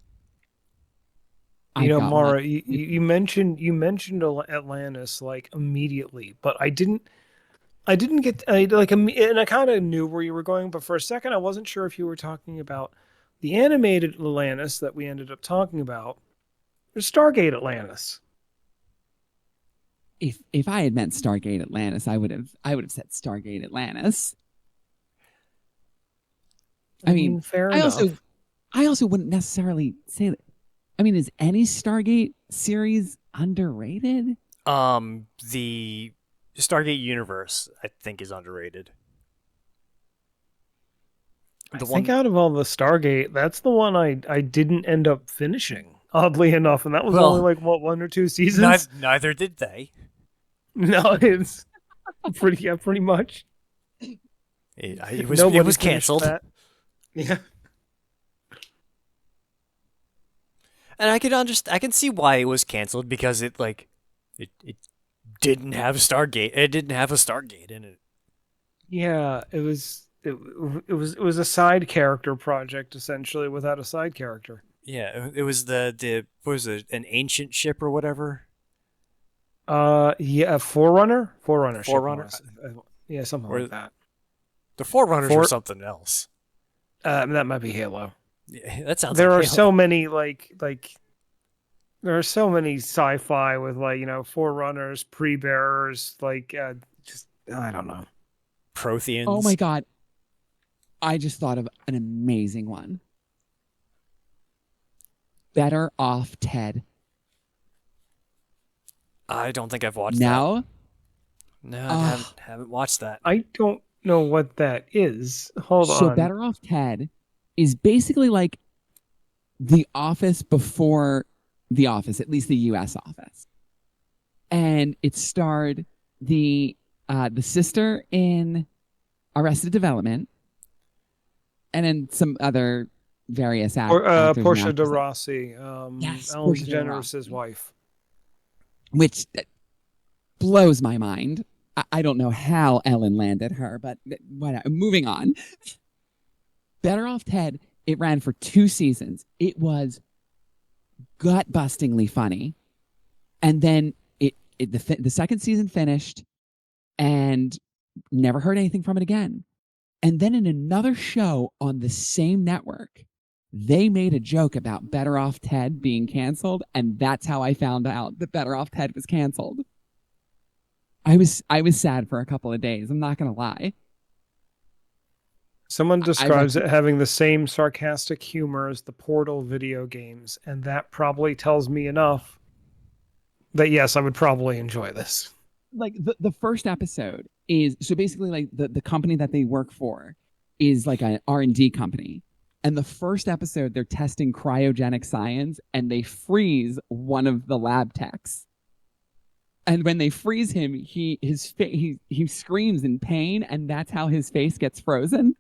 You know, Mara, you mentioned Atlantis like immediately, but I didn't get and I kind of knew where you were going, but for a second I wasn't sure if you were talking about the animated Atlantis that we ended up talking about, or Stargate Atlantis. If I had meant Stargate Atlantis, I would have said Stargate Atlantis. I mean, fair enough. I also wouldn't necessarily say that. I mean, is any Stargate series underrated? The Stargate universe, I think, is underrated. I think out of all the Stargate, that's the one I didn't end up finishing, oddly enough, and that was only like what, 1 or 2 seasons. Neither did they. No, it's pretty much. It was canceled. Yeah. And I can see why it was canceled, because it didn't have Stargate. It didn't have a Stargate in it. Yeah, it was a side character project essentially without a side character. Yeah, it was what was it, an ancient ship or whatever? Yeah, Forerunner. Forerunner. Yeah, something like that. The Forerunners or something else. That might be Halo. Yeah, that sounds. There like are Halo. so many there are so many sci-fi with Forerunners, Pre-Bearers, just I don't know. Protheans. Oh my god. I just thought of an amazing one. Better Off Ted. I don't think I've watched that. No, I haven't watched that. I don't know what that is. Hold on. So Better Off Ted is basically like The Office before The Office, at least the U.S. Office. And it starred the sister in Arrested Development, and then some other various actors. Portia de Rossi, yes, Ellen DeGeneres' wife. Which blows my mind. I don't know how Ellen landed her, but whatever. Moving on. Better Off Ted, it ran for 2 seasons. It was gut-bustingly funny. And then the second season finished, and never heard anything from it again. And then in another show on the same network, they made a joke about Better Off Ted being canceled, and that's how I found out that Better Off Ted was canceled. I was sad for a couple of days. I'm not gonna lie. Someone I describes it having the same sarcastic humor as the Portal video games, and that probably tells me enough that yes, I would probably enjoy this. like the first episode is so basically like the company that they work for is like an R&D company. And the first episode they're testing cryogenic science and they freeze one of the lab techs. And when they freeze him, he screams in pain and that's how his face gets frozen.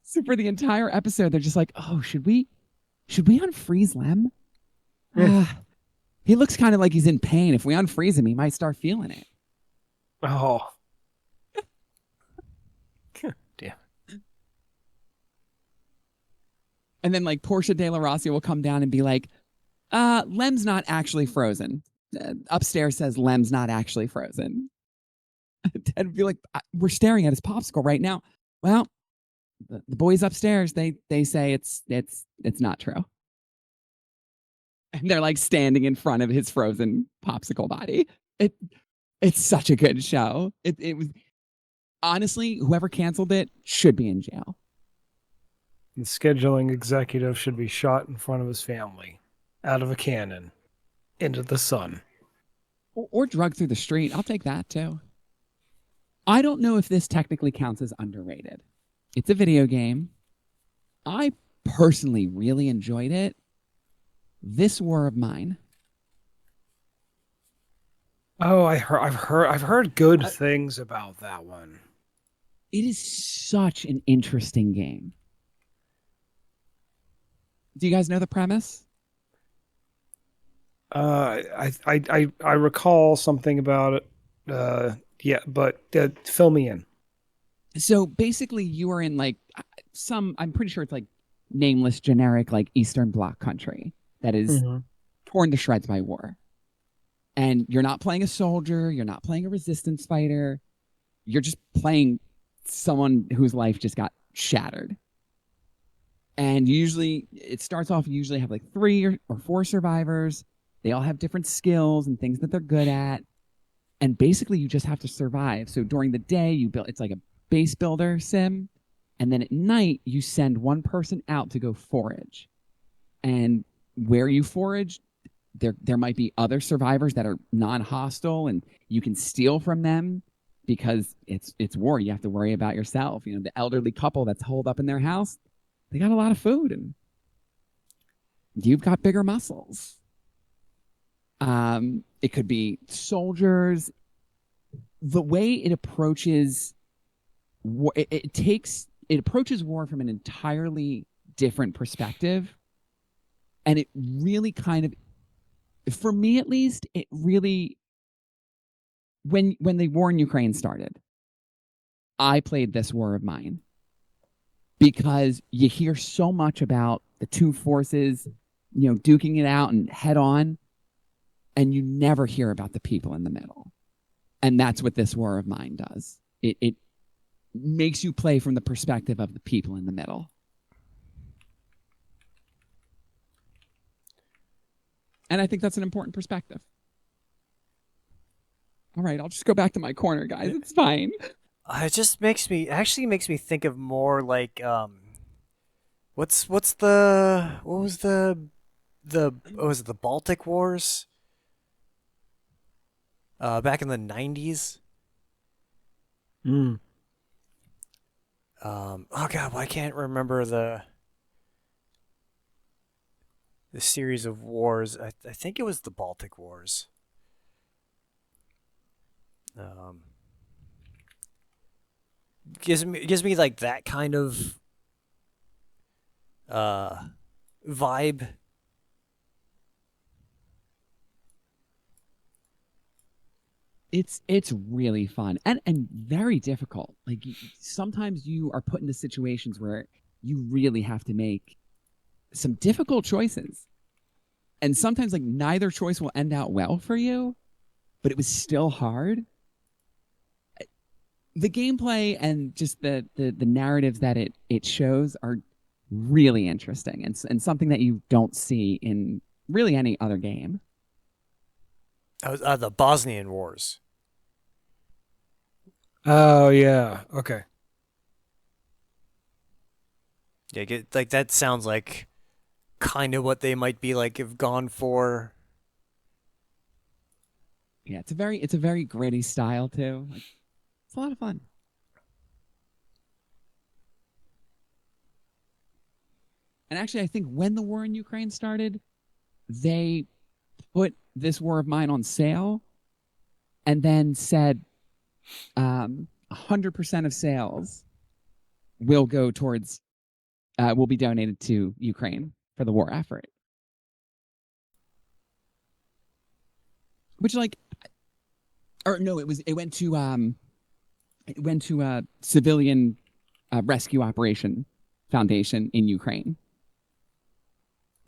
So for the entire episode they're just like, "Oh, should we unfreeze Lem? He looks kind of like he's in pain. If we unfreeze him, he might start feeling it." Oh. Damn. And then like Portia de la Rossi will come down and be like, Lem's not actually frozen. Upstairs says Lem's not actually frozen. And be like, we're staring at his popsicle right now. Well, the boys upstairs, they say it's not true. And they're like standing in front of his frozen popsicle body. It's such a good show. It was honestly, whoever canceled it should be in jail. The scheduling executive should be shot in front of his family, out of a cannon, into the sun. Or drugged through the street. I'll take that too. I don't know if this technically counts as underrated. It's a video game. I personally really enjoyed it. This War of Mine. Oh, I've heard good things about that one. It is such an interesting game. Do you guys know the premise? I recall something about it. Yeah, but fill me in. So basically, you are in like I'm pretty sure it's like nameless, generic, like Eastern Bloc country that is torn to shreds by war. And you're not playing a soldier, you're not playing a resistance fighter, you're just playing someone whose life just got shattered. And usually, it starts off, you usually have like 3 or 4 survivors. They all have different skills and things that they're good at. And basically, you just have to survive. So during the day, it's like a base builder sim. And then at night, you send one person out to go forage. And where you forage, there might be other survivors that are non-hostile and you can steal from them because it's war. You have to worry about yourself. You know, the elderly couple that's holed up in their house, they got a lot of food and you've got bigger muscles. It could be soldiers. The way it approaches war, it approaches war from an entirely different perspective. And it really kind of, for me at least, it really, when the war in Ukraine started, I played This War of Mine because you hear so much about the two forces, you know, duking it out and head on, and you never hear about the people in the middle. And that's what This War of Mine does. It makes you play from the perspective of the people in the middle. And I think that's an important perspective. All right, I'll just go back to my corner, guys. It's fine. It just makes me think of more like what was the Baltic Wars? Back in the 90s. Oh god, I can't remember the series of wars. I think it was the Baltic Wars. Gives me like that kind of vibe. It's really fun and very difficult. Like sometimes you are put into situations where you really have to make some difficult choices. And sometimes like neither choice will end out well for you, but it was still hard. The gameplay and just the narratives that it shows are really interesting and something that you don't see in really any other game. The Bosnian Wars. Oh yeah. Okay. Yeah, like that sounds like kind of what they might be like have gone for. Yeah, it's a very gritty style too. Like, it's a lot of fun. And actually, I think when the war in Ukraine started, they put This War of Mine on sale and then said 100% of sales will go towards will be donated to Ukraine for the war effort. Which like or no, it went to a civilian rescue operation foundation in Ukraine.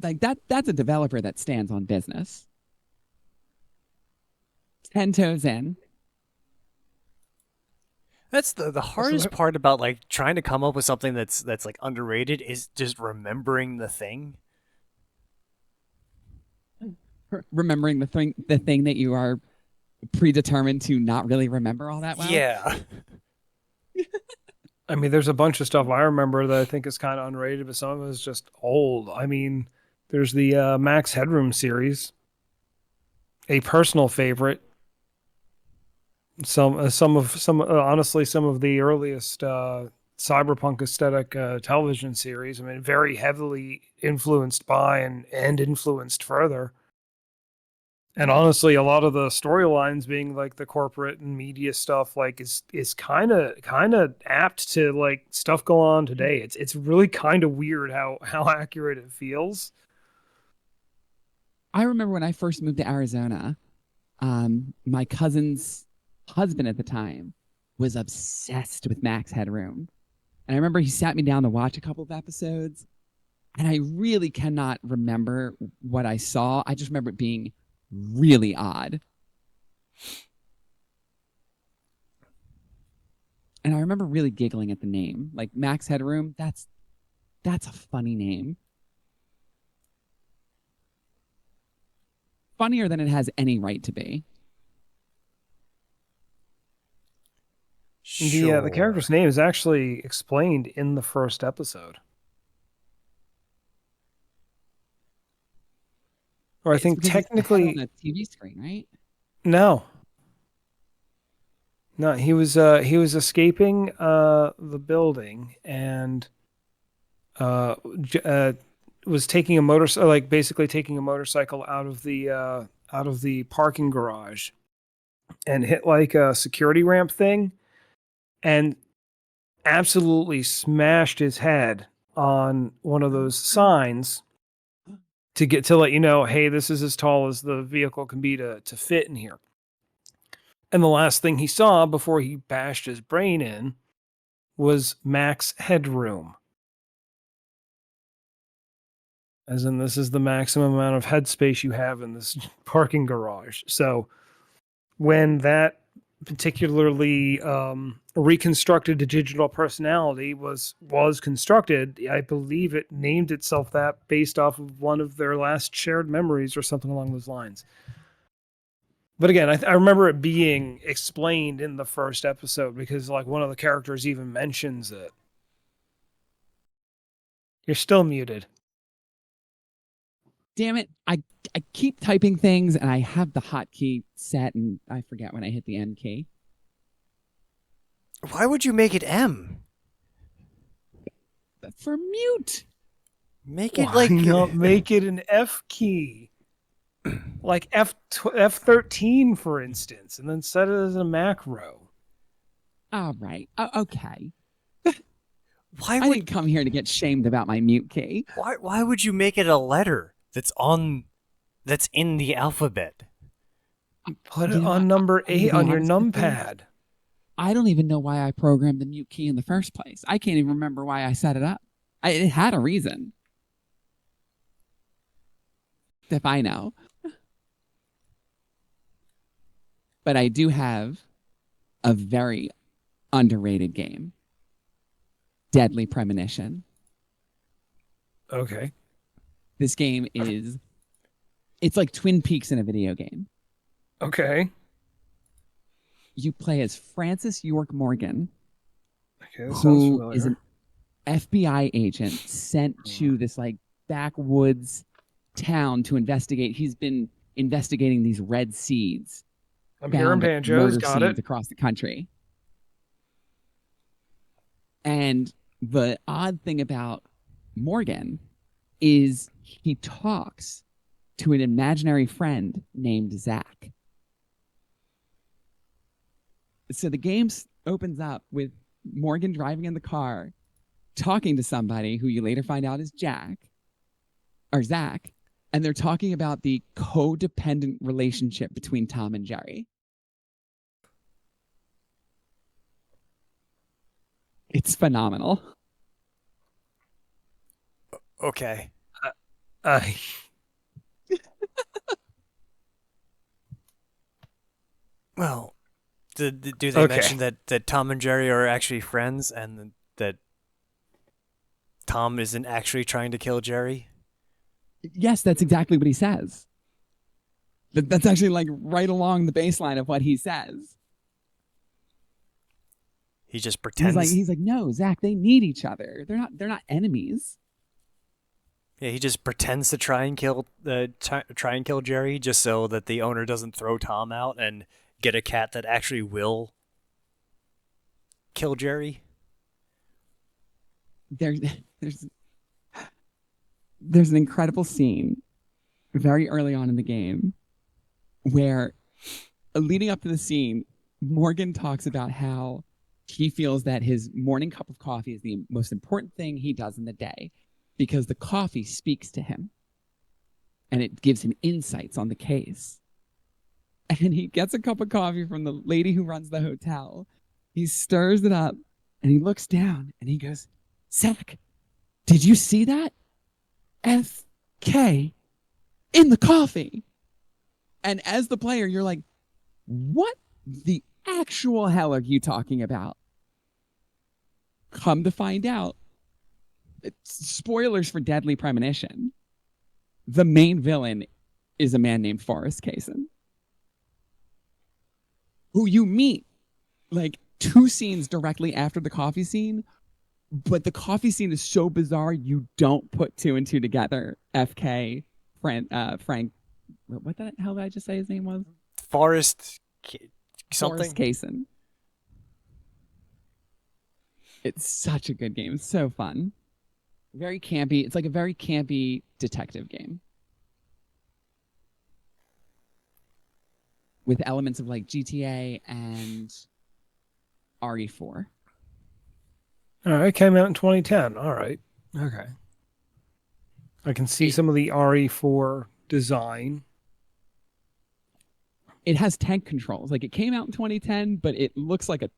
Like that's a developer that stands on business. 10 toes in. That's the So hardest part about like trying to come up with something that's like underrated is just remembering the thing. Remembering the thing that you are predetermined to not really remember all that well. Yeah. I mean, there's a bunch of stuff I remember that I think is kind of underrated, but some of it is just old. I mean, there's the Max Headroom series, a personal favorite. Honestly, some of the earliest cyberpunk aesthetic television series. I mean, very heavily influenced by and influenced further. And honestly, a lot of the storylines being like the corporate and media stuff, like is kind of apt to like stuff going on today. It's really kind of weird how accurate it feels. I remember when I first moved to Arizona, my cousin's husband at the time was obsessed with Max Headroom. And I remember he sat me down to watch a couple of episodes, and I really cannot remember what I saw. I just remember it being really odd. And I remember really giggling at the name. Like Max Headroom, that's a funny name. Funnier than it has any right to be. The Sure. character's name is actually explained in the first episode, or I It's think because he's the head on technically the TV screen, right? no, no, he was escaping the building and uh, was taking a motor like basically taking a motorcycle out of the parking garage and hit like a security ramp thing and absolutely smashed his head on one of those signs to get to let you know, hey, this is as tall as the vehicle can be to fit in here. And the last thing he saw before he bashed his brain in was max headroom. As in, this is the maximum amount of headspace you have in this parking garage. So, when that particularly reconstructed digital personality was constructed, I believe it named itself that based off of one of their last shared memories or something along those lines. But again, I remember it being explained in the first episode because like one of the characters even mentions it. You're still muted. Damn it. I keep typing things and I have the hotkey set and I forget when I hit the end key. Why would you make it M? For mute. Make it Why like not make it an F key? Like F13, for instance, and then set it as a macro. All right. Okay. why I would didn't come here to get shamed about my mute key. why would you make it a letter that's in the alphabet? Put You it know, on number I'm gonna 8 be on your honest with you. numpad. I don't even know why I programmed the mute key in the first place. I can't even remember why I set it up. It had a reason. If I know. But I do have a very underrated game. Deadly Premonition. Okay. This game is it's like Twin Peaks in a video game. Okay. You play as Francis York Morgan, Okay, that sounds who is familiar. an FBI agent sent to this like backwoods town to investigate. He's been investigating these red seeds I'm hearing found at banjos. murder Got it. scenes across the country. And the odd thing about Morgan is he talks to an imaginary friend named Zach. So the game opens up with Morgan driving in the car, talking to somebody who you later find out is Jack or Zach, and they're talking about the codependent relationship between Tom and Jerry. It's phenomenal. Okay. Uh, Well, do they Okay. mention that Tom and Jerry are actually friends and that Tom isn't actually trying to kill Jerry? Yes, that's exactly what he says. That's actually like right along the baseline of what he says. He just pretends. He's like, no, Zach, they need each other. They're not enemies. Yeah, he just pretends to try and kill Jerry just so that the owner doesn't throw Tom out and get a cat that actually will kill Jerry. There's there's an incredible scene very early on in the game where leading up to the scene, Morgan talks about how he feels that his morning cup of coffee is the most important thing he does in the day because the coffee speaks to him and it gives him insights on the case. And he gets a cup of coffee from the lady who runs the hotel. He stirs it up and he looks down and he goes, Zach, did you see that? FK in the coffee. And as the player, you're like, what the actual hell are you talking about? Come to find out, spoilers for Deadly Premonition, the main villain is a man named Forrest Kaysen, who you meet like 2 scenes directly after the coffee scene, but the coffee scene is so bizarre you don't put 2 and 2 together. FK, Frank, what the hell did I just say his name was? Forrest Forrest something? Kaysen. It's such a good game. It's so fun. Very campy. It's like a very campy detective game. With elements of like GTA and RE4. All right, it came out in 2010. All right. Okay. I can see some of the RE4 design. It has tank controls. Like it came out in 2010, but it looks like a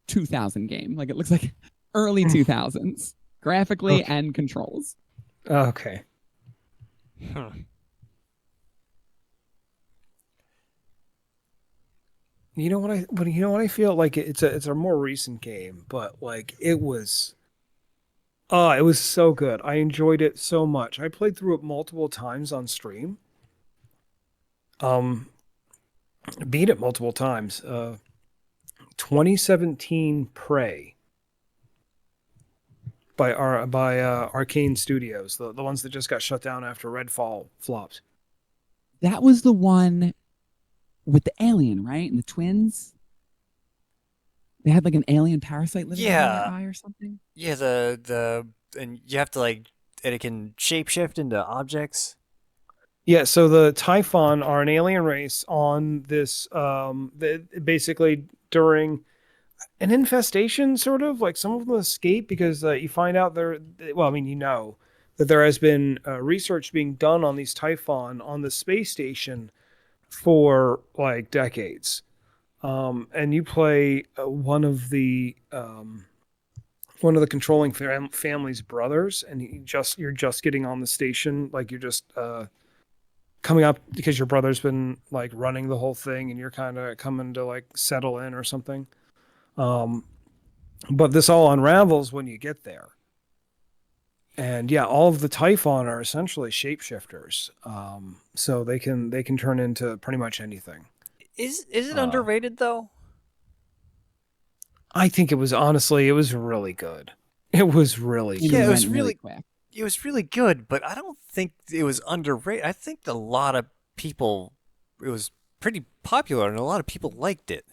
2000 game. Like it looks like early 2000s, graphically Okay. and controls. Okay. Huh. You know what I feel like it's a more recent game, but like it was so good. I enjoyed it so much. I played through it multiple times on stream. Um beat it multiple times. 2017 Prey by Arcane Studios, the ones that just got shut down after Redfall flopped. That was the one with the alien, right? And the twins. They had like an alien parasite living in their Yeah. eye or something. Yeah, and you have to and it can shapeshift into objects. Yeah, so the Typhon are an alien race on this basically during an infestation, sort of like some of them escape because you find out that there has been research being done on these Typhon on the space station for like decades. And you play one of the controlling family's brothers, and you're just getting on the station, like you're just coming up because your brother's been like running the whole thing, and you're kind of coming to like settle in or something. But this all unravels when you get there. And yeah, all of the Typhon are essentially shapeshifters, so they can turn into pretty much anything. Is it Uh, underrated though? I think it was really good. It was really Came and Yeah, good. went really quick. it was really good, but I don't think it was underrated. I think a lot of people, it was pretty popular, and a lot of people liked it.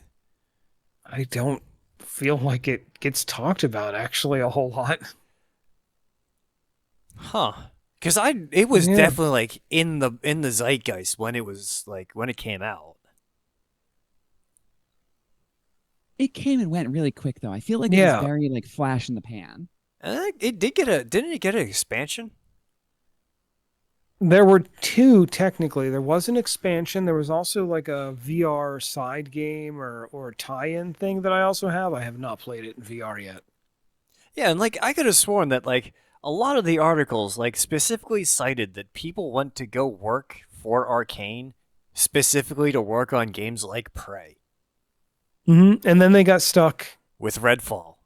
I don't feel like it gets talked about actually a whole lot. Huh. Because it was Yeah. definitely like in the zeitgeist when it was like when it came out. It came and went really quick though. I feel like it was Yeah. very like flash in the pan. And it did get a didn't it get an expansion? There were two technically. There was an expansion. There was also like a VR side game or tie-in thing that I also have. I have not played it in VR yet. Yeah, and like I could have sworn that like a lot of the articles like specifically cited that people went to go work for Arcane specifically to work on games like Prey And then they got stuck with Redfall.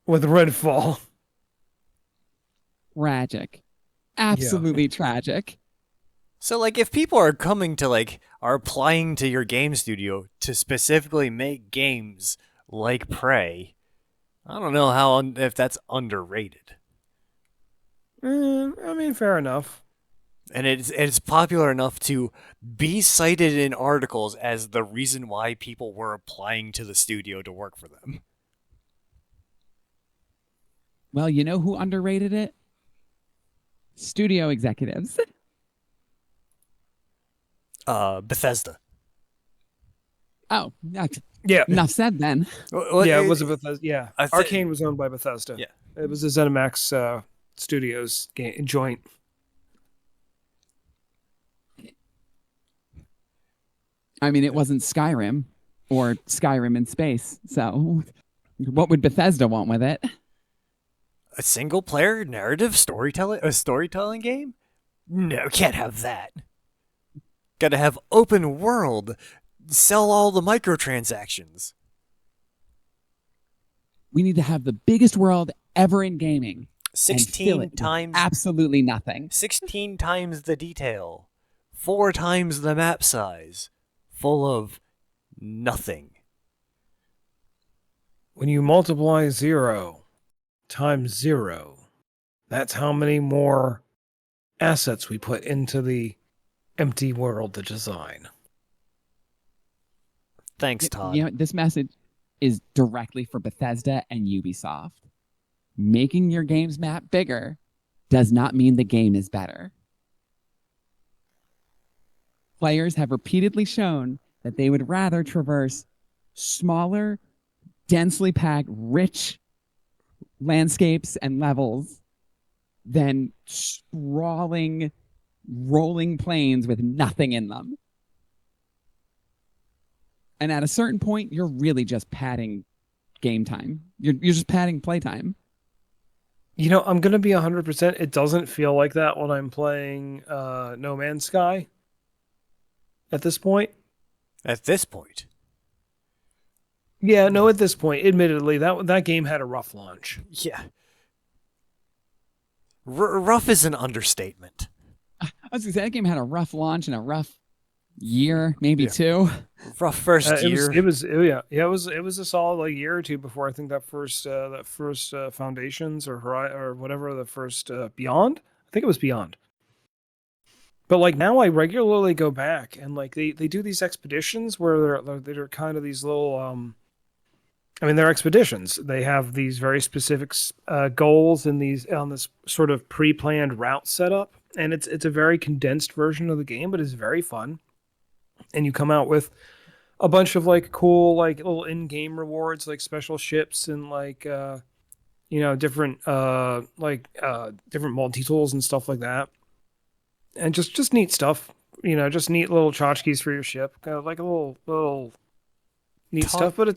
with Redfall. Tragic. Yeah. Absolutely tragic. So like if people are coming to like are applying to your game studio to specifically make games like Prey, I don't know if that's underrated. I mean, fair enough. And it's popular enough to be cited in articles as the reason why people were applying to the studio to work for them. Well, you know who underrated it? Studio executives. Bethesda. Oh, Yeah. enough said then. Yeah, it was a Bethesda. Yeah. I thi- Arcane was owned by Bethesda. Yeah. It was a ZeniMax Studios joint. I mean, it wasn't Skyrim or Skyrim in space. So, what would Bethesda want with it? A single player narrative storytelling game? No, can't have that. Gotta have open world. Sell all the microtransactions. We need to have the biggest world ever in gaming and fill 16 it with times absolutely nothing. 16 times the detail. 4 times the map size. Full of nothing. When you multiply 0 times 0, that's how many more assets we put into the empty world to design. Thanks, Todd. You know, this message is directly for Bethesda and Ubisoft. Making your game's map bigger does not mean the game is better. Players have repeatedly shown that they would rather traverse smaller, densely packed, rich landscapes and levels than sprawling, rolling plains with nothing in them. And at a certain point, you're really just padding game time. You're just padding playtime. You know, I'm going to be 100%. It doesn't feel like that when I'm playing No Man's Sky at this point. At this point. Yeah, no, at this point, admittedly, that game had a rough launch. Yeah. Rough is an understatement. I was gonna say that game had a rough launch and a rough year, maybe two. Rough first year. It was a solid like year or two before I think that first Foundations or whatever the first Beyond. I think it was Beyond. But like now, I regularly go back and like they do these expeditions where they're kind of these little I mean, they're expeditions. They have these very specific goals and these on this sort of pre-planned route setup, and it's a very condensed version of the game, but it's very fun. And you come out with a bunch of like cool like little in-game rewards, like special ships and like different different multi-tools and stuff like that, and just neat stuff. Just neat little tchotchkes for your ship, kind of like a little neat stuff. But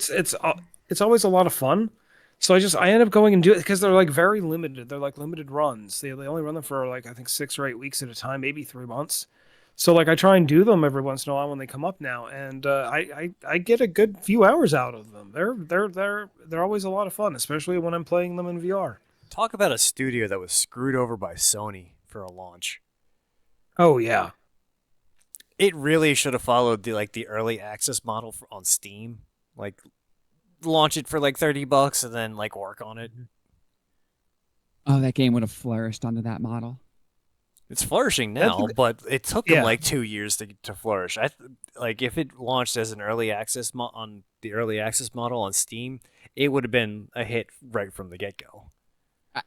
it's always a lot of fun. So I end up going and do it because they're like very limited. They're like limited runs. They only run them for like I think 6 or 8 weeks at a time, maybe 3 months. So like I try and do them every once in a while when they come up now, and I get a good few hours out of them. They're always a lot of fun, especially when I'm playing them in VR. Talk about a studio that was screwed over by Sony for a launch. Oh yeah, It really should have followed the early access model on Steam. Like launch it for like $30 and then like work on it. Oh, that game would have flourished under that model. It's flourishing That's now, a- but it took them Yeah. like 2 years to flourish. Like if it launched as an early access on the early access model on Steam, it would have been a hit right from the get go.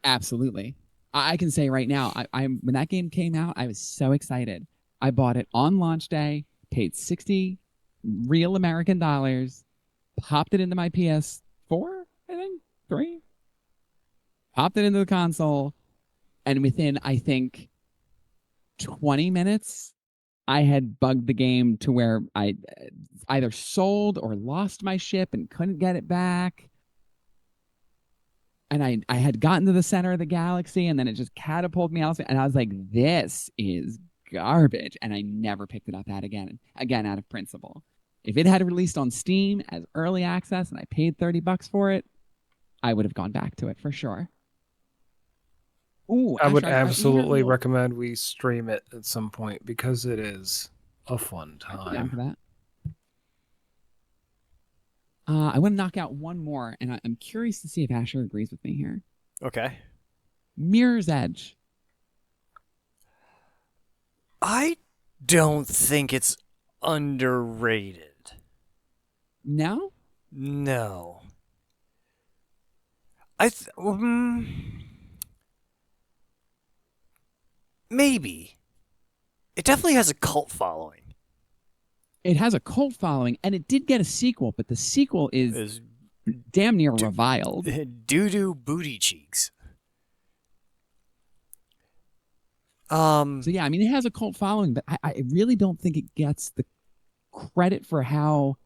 Absolutely. I can say right now, I when that game came out, I was so excited. I bought it on launch day, paid 60 real American dollars, popped it into my PS4, I think, 3, popped it into the console, and within, I think, 20 minutes, I had bugged the game to where I either sold or lost my ship and couldn't get it back. And I had gotten to the center of the galaxy, and then it just catapulted me out. And I was like, this is garbage. And I never picked it up again out of principle. If it had released on Steam as early access and I paid $30 for it, I would have gone back to it for sure. Ooh, I would Asher, here's a absolutely little- recommend we stream it at some point because it is a fun I'd be down for time. that. I want to knock out one more, and I'm curious to see if Asher agrees with me here. Okay. Mirror's Edge. I don't think it's underrated. No? No. Maybe. It definitely has a cult following. It has a cult following, and it did get a sequel, but the sequel is Is damn near reviled. doo-doo booty cheeks. So yeah, I mean, it has a cult following, but I really don't think it gets the credit for how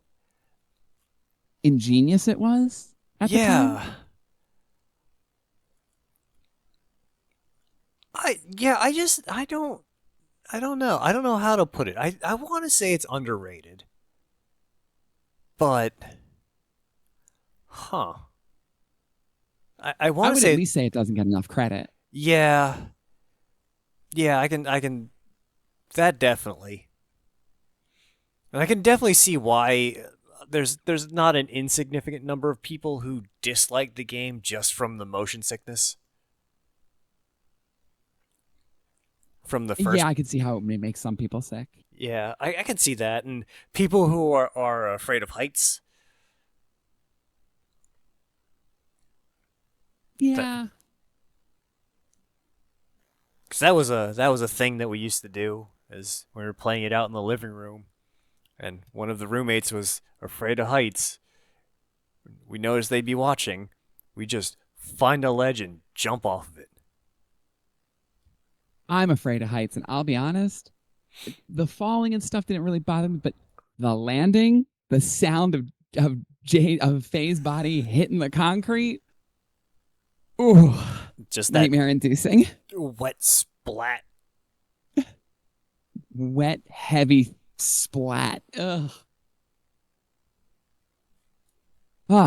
ingenious it was at the time. Yeah. I don't know. I don't know how to put it. I want to say it's underrated. But I I want to would say at least say it doesn't get enough credit. yeah. Yeah, I can that definitely. And I can definitely see why there's not an insignificant number of people who dislike the game just from the motion sickness. From the first Yeah, I could see how it may make some people sick. Yeah, I can see that. And people who are afraid of heights. Yeah. Because that was a thing that we used to do as we were playing it out in the living room. And one of the roommates was afraid of heights. We noticed they'd be watching. We just find a ledge and jump off of it. I'm afraid of heights, and I'll be honest, the falling and stuff didn't really bother me, but the landing, the sound of Faye's body hitting the concrete, ooh, Just that nightmare-inducing. wet splat. Wet, heavy splat. Ugh.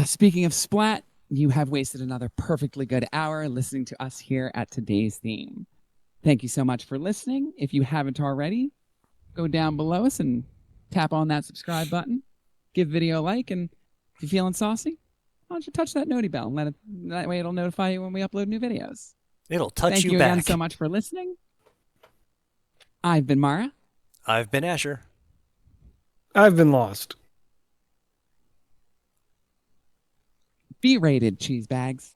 Speaking of splat, you have wasted another perfectly good hour listening to us here at today's theme. Thank you so much for listening. If you haven't already, go down below us and tap on that subscribe button. Give video a like, and if you're feeling saucy, why don't you touch that noti bell and that way it'll notify you when we upload new videos. It'll touch Thank you back. again so much for listening. I've been Mara. I've been Asher. I've been lost. B-rated cheese bags.